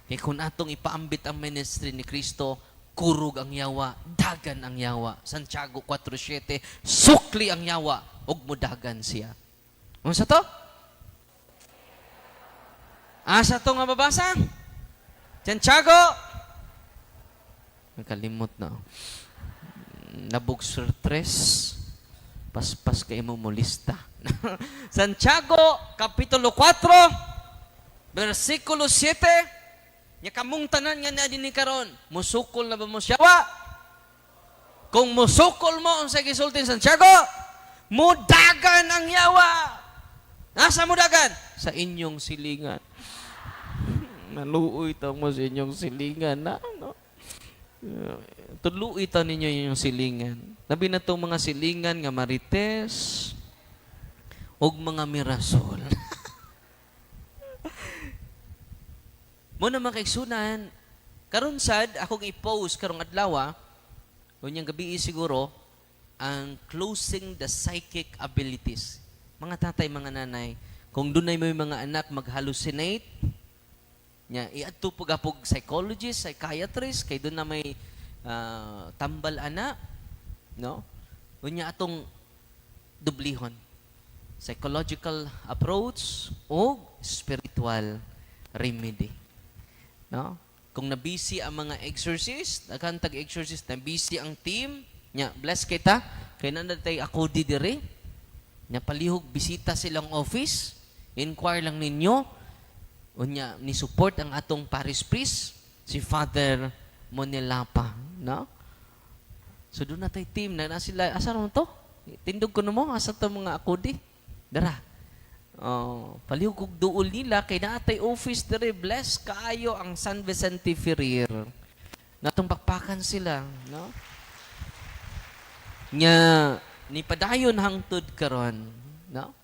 Speaker 1: Kaya kung atong ipaambit ang ministry ni Kristo, kurog ang yawa, dagan ang yawa. Santiago 4:7, sukli ang yawa, ug mudagan siya. Ano sa to? Asa to nga babasa? Santiago! Nakalimot na. Nabugsur 3. Paspas kayo mo mulista. Santiago, Kapitulo 4, versikulo 7. Nya kamong tanan nga na din ni karon, musukol na ba mo siya? Kung musukol mo ang sa gisulti Santiago, mudagan ang yawa. Nasa mudagan? Sa inyong silingan. Naluoy ta mo sa inyong silingan na, no? Tuluoy ta ninyo yung silingan. Labi na itong mga silingan nga marites ug mga mirasol. Mo na makaigsunan, karon sad akong i-post karong adlaw, unyang gabi siguro, ang closing the psychic abilities. Mga tatay, mga nanay, kung dunay mo yung mga anak mag-hallucinate, nya iadto pug psychologist, psychiatrist, kay doon na may tambal ana, no? Unya atong dublihon. Psychological approach o spiritual remedy. No? Kung nabisi ang mga exorcist, nakantag exorcist, nabisi ang team, nya bless kita, kay nandatay ako di dire, nya palihog bisita silang office, inquire lang ninyo, unya ni support ang atong parish priest, si Father Monelapa, no? So doon na tayo team, na sila, asa naman to? Tindog ko na mo, asa to mga akodi? Dara. Palihog kog duol nila, kay naatay office dire, bless kaayo ang San Vicente Ferrer. Natong pakpakan sila, no? Nya, ni padayon hangtod karon, no?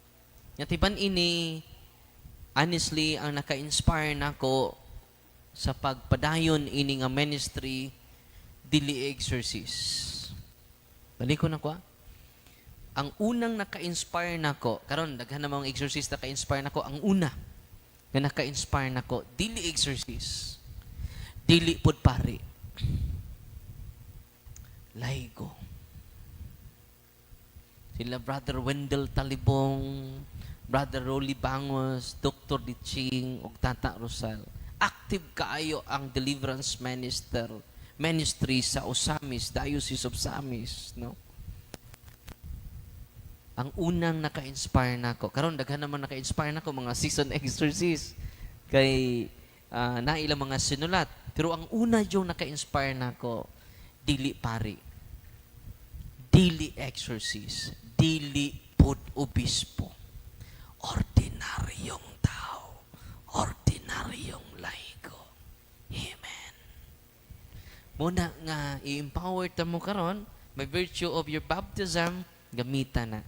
Speaker 1: Nya tiban ini, honestly, ang naka-inspire nako sa pagpadayon ini nga ministry, dili exorcist. Balik ko na ko, ang unang naka-inspire nako, karon daghan na mga exorcist naka-inspire nako, ang una nga naka-inspire nako, dili exorcist, dili pud pari, laigo. Sila Brother Wendell Talibong, Brother Rolly Bangos, Dr. Diching, ug Tata Rosal. Active kaayo ang deliverance ministry sa Osamis, Diocese of Samis, no? Ang unang naka-inspire nako, karon daghan naman naka-inspire nako mga season exorcist kay nailang mga sinulat. Pero ang una yung naka-inspire nako, dili pari, dili exorcist, dili pud obispo, ordinaryong tao, ordinaryong laigo. Amen. Muna nga i-empower ta mo karon by virtue of your baptism, gamita na.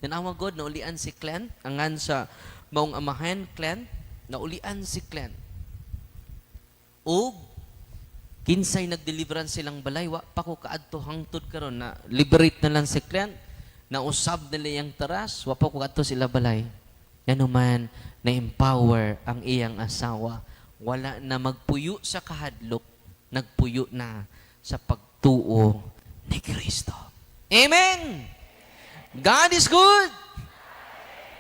Speaker 1: Nanawa God, naulian si Clen, angan sa maong amahan, Clen, naulian si Clen. O, kinsay nag-deliverance silang balay, wa pa ko kaadto hangtod karon na liberate na lang si Clen, na usab nila yung taras, wa pa ko kaadto sila balay. Yan naman, na-empower ang iyang asawa. Wala na magpuyo sa kahadlok, nagpuyo na sa pagtuo ni Kristo. Amen! God is good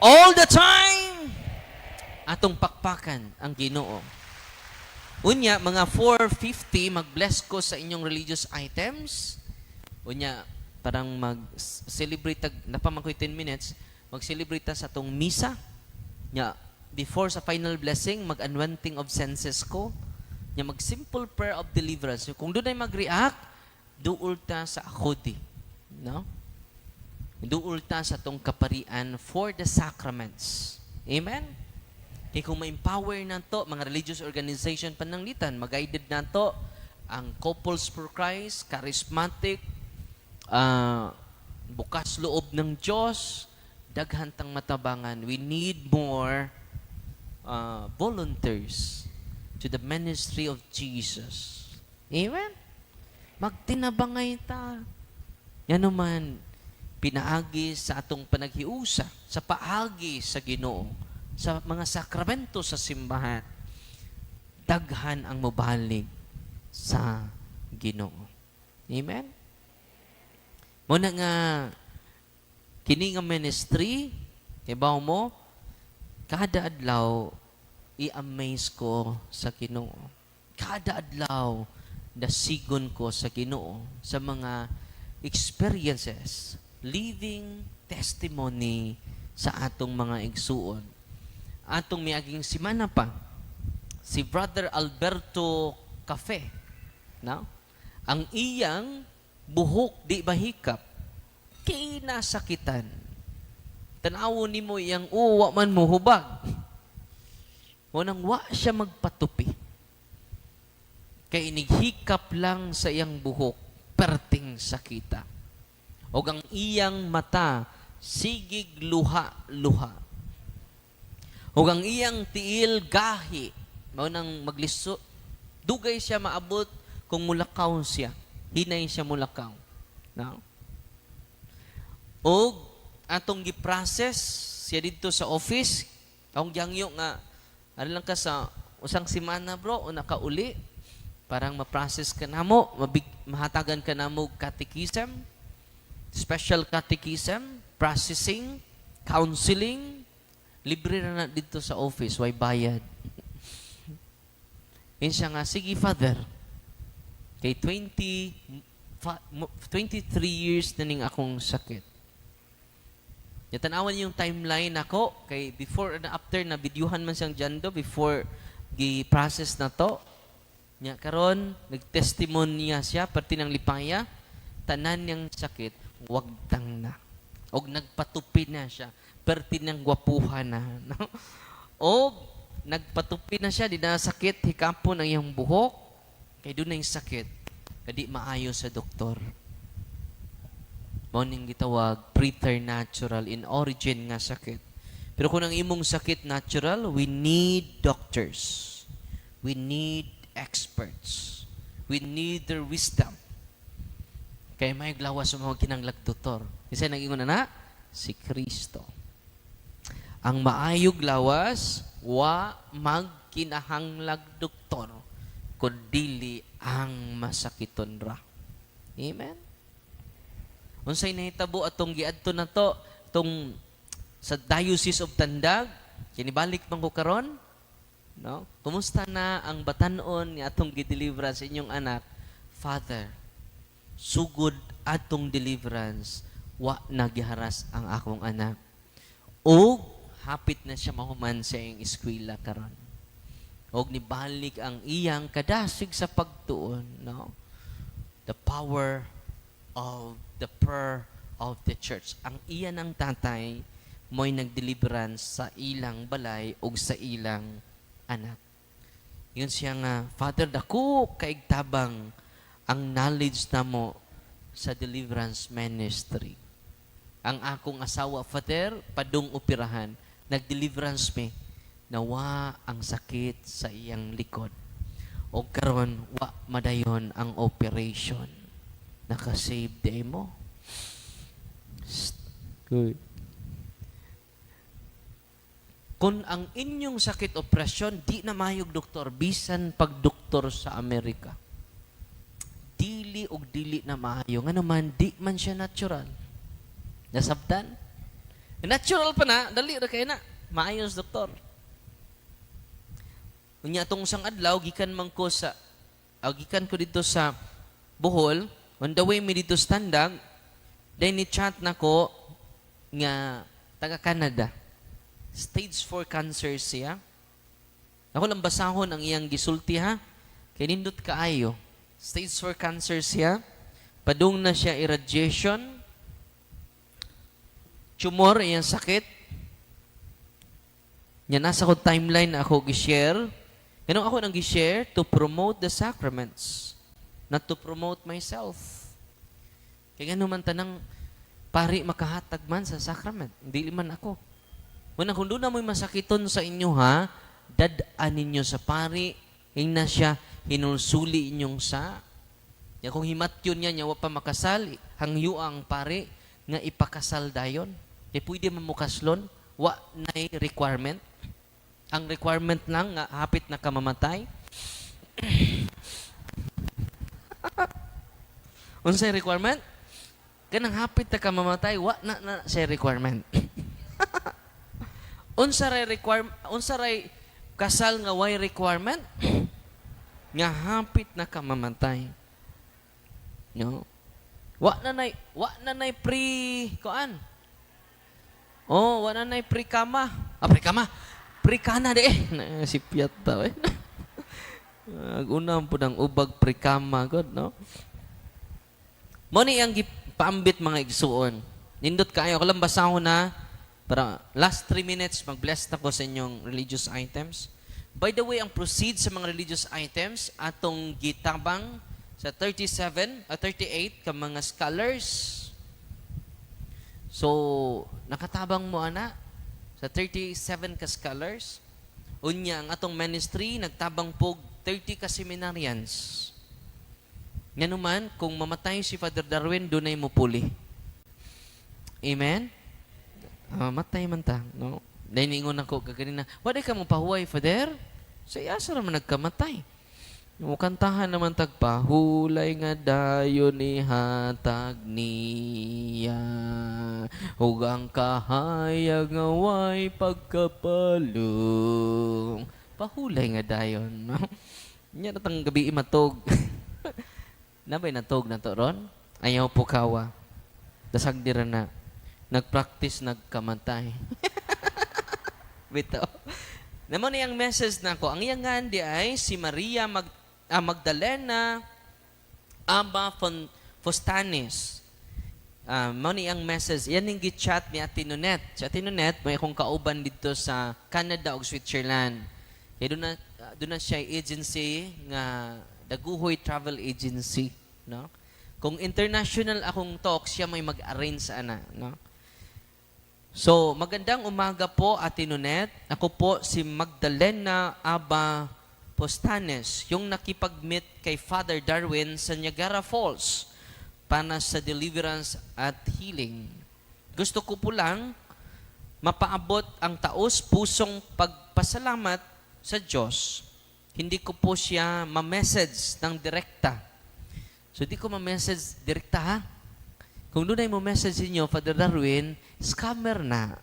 Speaker 1: all the time. Atong pakpakan ang Ginoo. Unya, mga 4:50, mag-bless ko sa inyong religious items. Unya, parang mag-celebrate, napaman ko'y 10 minutes, mag-celebrate ta sa atong misa. Nya, before sa final blessing, mag-anointing of senses ko. Nya, mag-simple prayer of deliverance. Kung doon ay mag-react, duul ta sa akodi. No? Duul ta sa atong kaparian for the sacraments. Amen? Kaya kung ma-empower na to, mga religious organization pananglitan, mag-guided na to, ang Couples for Christ, charismatic, bukas loob ng Diyos, daghantang matabangan. We need more volunteers to the ministry of Jesus. Amen? Magtinabangay ta. Yan naman, pinaagi sa atong panaghiusa, sa paagi sa Ginoo, sa mga sakramento sa simbahan, daghan ang mobalig sa Ginoo. Amen? Muna nga, kini nga ministry, ibaw mo, kada adlaw, i-amaze ko sa Ginoo. Kada adlaw, dasigon ko sa Ginoo sa mga experiences, living testimony sa atong mga igsuon. Atong miaging simana pa, si Brother Alberto Cafe, no? Ang iyang buhok di bahikap, kinasakitan. Tanawo nimo iyang wa man mo hubag. Munang wa siya magpatupi. Kay inighikap lang sa iyang buhok, perting sakita. O ang iyang mata, sigig luha-luha. O ang iyang tiil, gahi. Munang magliso, dugay siya maabot kung mulakaw siya. Hinay siya mulakaw. No? O atong giprocess siya dito sa office, ang gyangyo nga, ano lang ka sa usang simana bro, o nakauli, parang ma-process ka na mo, mahatagan ka na mo catechism, special catechism, processing, counseling, libre na dito sa office, why bayad? Yun siya nga, sige Father, kay 23 years na ning akong sakit. Tanawan yung timeline ako, kay before and after, na videohan man siyang jando, before gi-process na to, nya karon nag-testimony siya, pati ng lipaya, tanan niyang sakit, wagtang na. Og nagpatupi na siya, perti ng gwapuhan na. No? O nagpatupi na siya, di na sakit, hikapon ang iyang buhok, kay doon na yung sakit, kadi maayo sa doktor. Mauning gitawag, preternatural in origin nga sakit. Pero kung ang imong sakit natural, we need doctors. We need experts. We need their wisdom. Kaya may glawas sa mga kinanglag doktor. Kasi nag-ingon na si Kristo. Ang maayog lawas, wa magkinahanglag doktor, kundi ang masakiton ra. Amen? Unsay nahitabo atong giadto na to, itong sa Diocese of Tandag, kinibalik man ko karon, no? Kumusta na ang batanon nga atong gideliverance sa inyong anak? Father, sugod atong deliverance, wa nagiharas ang akong anak. O hapit na siya mahuman sa iyang eskwela karon. Og nibalik ang iyang kadasig sa pagtuon, no? The power of the prayer of the church. Ang iyan ng tatay mo'y nagdeliverance sa ilang balay o sa ilang anak. Yun siya nga, Father, dako kaigtabang ang knowledge na mo sa deliverance ministry. Ang akong asawa, Father, padung operahan, nagdeliverance me, nawa ang sakit sa iyang likod. O karon wa madayon ang operation. Nakasave day mo. Good. Kung ang inyong sakit operasyon, di na mayog doktor, bisan pagdoktor sa Amerika. Dili og dili na maayo. Nga naman, di man siya natural. Nasabtan? Natural pa na, dali ra kay na. Maayos doktor. Unya atong sang adlaw, gikan ko dito sa Bohol, on the way mi dito sa Tandag, Then ni-chat na ko nga taga Canada. Stage 4 cancer siya. Ako lang basahon ang iyang gisulti ha. Kay nindot kaayo. Stage 4 cancer siya. Padung na siya irradiation. Tumor iyang sakit. Nya nasa ko timeline na ako gi-share. Ganun ako nang gi-share to promote the sacraments, not to promote myself. Kaya ganun man tanang pari makahatag man sa sacrament. Hindi man ako. Una kung doon na mo'y masakiton sa inyo ha, dadaan ninyo sa pari, na siya hinulsuli inyong sa. Ya kung himatyon niya wa pa makasal, hangyo ang pari nga ipakasal dayon. Kaya pwede mamukaslon, wa na'y requirement. Ang requirement lang nga hapit na kamamatay. Unsay requirement? Kanang hapit na kamamatay, wa na say requirement. Unsa ray kasal nga way requirement? Nga hapit na kamamatay. No? Wa na nay pre-kuan. Oh, wa na nay pre-kama. Pre-kama. Pre-kana de. Si piyata eh. Agunam po ng ubag pre-kama god, no? Mo ni ang gipaambit mga igsuon. Nindot kaayo ko lang basahon na para last 3 minutes mag-bless na ko sa inyong religious items. By the way, ang proceed sa mga religious items atong gitabang sa 38 ka mga scholars. So, nakatabang mo ana sa 37 ka scholars. Unya ang atong ministry nagtabang pog 30 ka seminarians. Nga naman, kung mamatay si Father Darwin, dunay mo puli. Amen? Matay man ta, no? Dahil ningon ako kaganina, wala ka mo pahuway, Father? Sa asa naman nagkamatay. Mukantahan naman tagpahulay nga dayon ni hatag niya. Hugang kahayag nga way pagkapalong. Pahulay nga dayon, no? Nya natang gabi imatog. Nabay natog na to ron? Ayaw po kawa. Dasag dira na. Nag-practice, nagkamatay. Bito. Naman yung message na ko. Ang iyangan di ay si Maria Magdalena Aba Fostanes. Mani ang message. Yan yung gichat ni Ate Nunet. Si Ate Nunet, may akong kauban dito sa Canada o Switzerland. Kaya doon na siya agency nga Daguhoy Travel Agency. No? Kung international akong talk, siya may mag-arrange sa ana. No? So, magandang umaga po, Ate Nunet. Ako po si Magdalena Aba Postanes, yung nakipag-meet kay Father Darwin sa Niagara Falls para sa deliverance at healing. Gusto ko po lang mapaabot ang taos pusong pagpasalamat sa Diyos. Hindi ko po siya ma-message ng direkta. So, di ko ma-message direkta ha. Kung doon ay mo message niyo, Father Darwin, scammer na.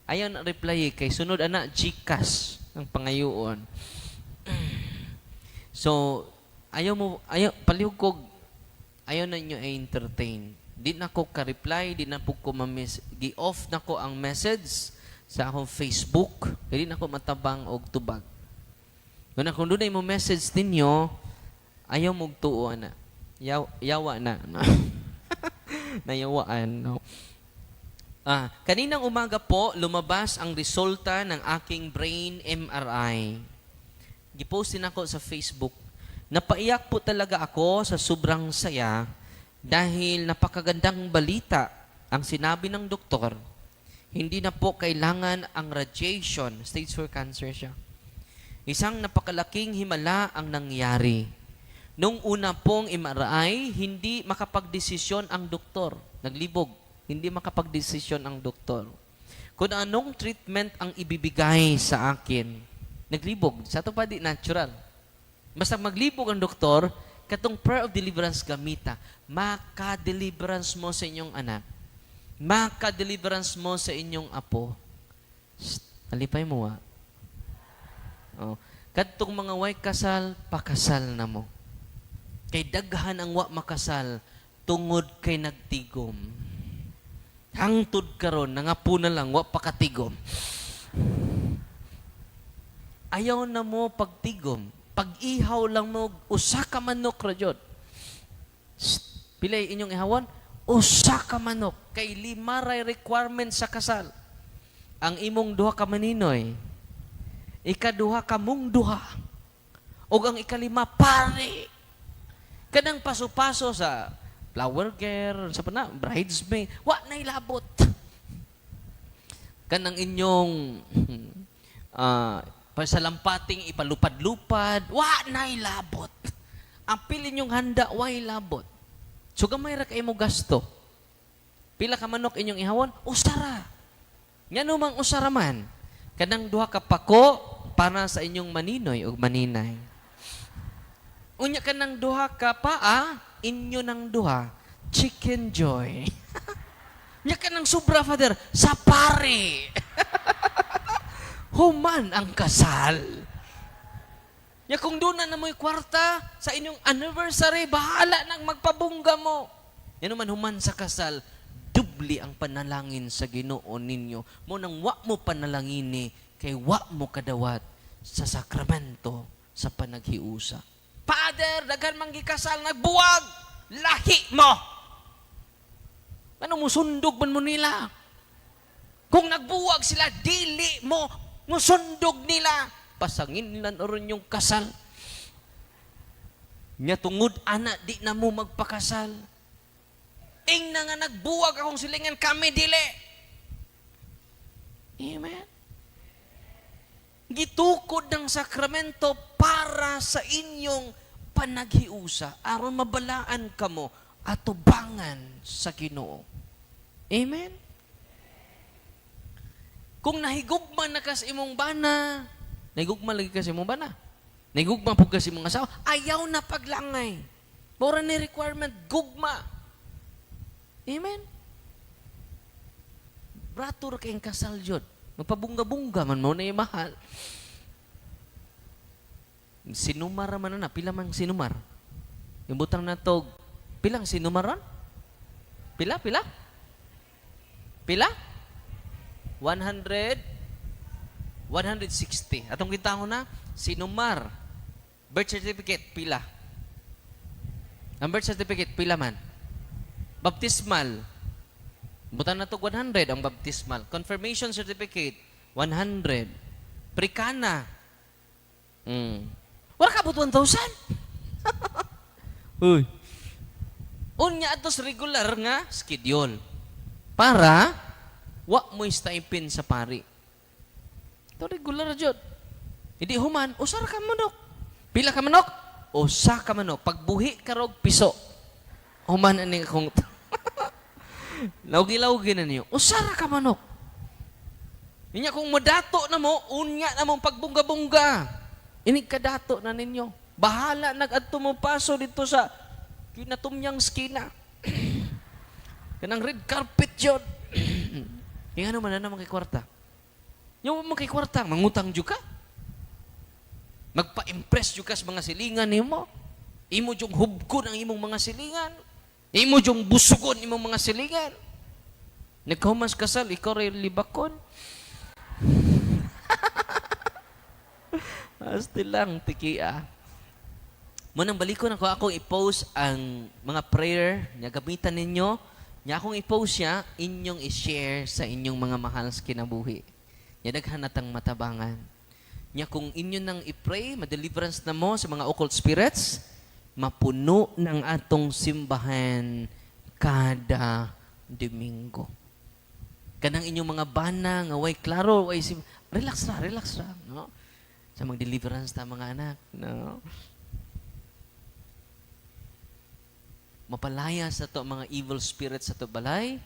Speaker 1: Ayaw na reply kay sunod ana GCash ang pangayoon. So, palihugkog, ayaw na niyo ay entertain. Di na ko ka-reply, di na po ko gi-off na ko ang message sa akong Facebook. Di na ko matabang og tubag. Kung doon ay mo message ninyo, ayaw mong tuo na. Yawa na. No? Nayawaan, no? Kaninang umaga po, lumabas ang resulta ng aking brain MRI. Gipost din ako sa Facebook. Napaiyak po talaga ako sa sobrang saya dahil napakagandang balita ang sinabi ng doktor. Hindi na po kailangan ang radiation. Stage 4 cancer siya. Isang napakalaking himala ang nangyari. Nung una pong MRI, hindi makapagdesisyon ang doktor. Naglibog. Hindi makapagdesisyon ang doktor. Kung anong treatment ang ibibigay sa akin, naglibog. Sa ito pa di natural. Basta maglibog ang doktor, katong prayer of deliverance gamita, maka-deliverance mo sa inyong anak. Maka-deliverance mo sa inyong apo. Alipay mo Oh. Katong mga way kasal, pakasal na mo. Kay daghan ang wa makasal, tungod kay nagtigom. Hangtod karon nangapo na lang wa pa katigom. Ayaw na mo pagtigom. Pag-ihaw lang mo usa ka manok ra jud. Pilay inyong ihawon? Usa ka manok kay 5 ray requirement sa kasal. Ang imong duha ka maninoy, ikaduha ka mong duha. O ang ikalima, pare. Kanang paso-paso sa flower girl, sa pana, bridesmaid, wa na ilabot. Kanang inyong pasalampating ipalupad-lupad, wa na ilabot. Ang pili inyong handa, wa ilabot. So gamay ra kay mo gasto. Pila ka manok inyong ihawon? Usara. Nya numang usara man. Kanang duha ka pako para sa inyong maninoy o maninay. Unya kanang duha ka paa, inyo nang duha, chicken joy. Nya kanang sobra, Father, sa pare. Human ang kasal. Nya kung doon na mo'y kwarta sa inyong anniversary, bahala nang magpabungga mo. Yan naman human sa kasal, dubli ang panalangin sa Ginoo ninyo. Mo nang wa mo panalangini, kay wa mo kadawat sa sakramento sa panaghiusa. Father, daghan manggi kasal, nagbuwag, lahi mo. Ano mo, sundog man mo nila? Kung nagbuwag sila, dili mo, musundog nila. Pasangin nila ron yung kasal. Nya tungod, ana, di na mo magpakasal. Ing na nga nagbuwag akong silingan, kami dili. Amen? Gitukod ng sakramento para sa inyong panaghiusa aron mabalaan kamo atubangan sa Ginoo. Amen? Kung nahigugma na kas imong bana, nahigugma lagi kas imong bana, nahigugma po kas imong asawa, ayaw na paglangay. Mura ni requirement, gugma. Amen? Bratur kayong kasal yun. Magpabungga-bungga man mo na yung mahal. Sinumar man na. Pila man sinumar? Yung butang na to, pilang sinumaran? Pila? 100? 160. Atong kita ko na, sinumar. Birth certificate, pila? Ang birth certificate, pila man? Baptismal. Butan na to 100 ang baptismal. Confirmation certificate, 100. Prekana. Wala ka po 1,000? Uy. Unya atos regular nga schedule. Para wa mo stipend sa pari. Ito regular jud. Hindi human, usar ka manok. Pila ka manok? Usa ka manok. Pagbuhi karog piso. Human ani akong lawgi-lawgi na niyo. Usara ka manok. Inya kung madato na mo, unya na mong pagbungga-bungga. Ini kadato na ninyo. Bahala nag-adto mo paso dito sa kinatumyang skina. Kanang red carpet yun. Yung ano man na naman kay kwarta. Yung mo kay kwarta, mangutang juga. Magpa-impress juga sa mga silingan nimo. Imo yung hubkon ang imong mga silingan. Imo yung busugon imong mga silingan. Nagkahumas kasal, ikaw rin libakon. Asti lang, tikia. Munang balikon ako akong i-post ang mga prayer niya gamitan ninyo. Niya akong i-post siya, inyong i-share sa inyong mga mahal sa kinabuhi. Niya daghanatang matabangan. Niya kung inyo nang i-pray, ma-deliverance na mo sa mga occult spirits, mapuno ng atong simbahan kada Domingo. Kanang inyong mga bana nga way klaro, way relax ra, no? Sa mag-deliverance ta mga anak, no? Mapalaya sa to mga evil spirits sa to balay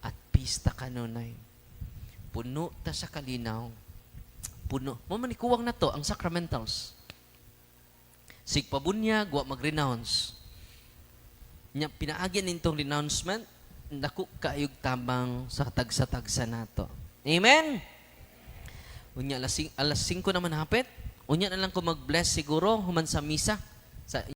Speaker 1: at pista kanunay. Puno ta sa kalinaw. Puno. Mo manikuwang na to ang sacramentals. Sigpabunyag, wa mag-renounce. Nya pinaagyan nintong renouncement, naku kaayog tabang sa tagsa-tagsa nato. Amen? Unya alas 5 naman hapit. Unya na lang ko mag-bless siguro human sa misa. Sa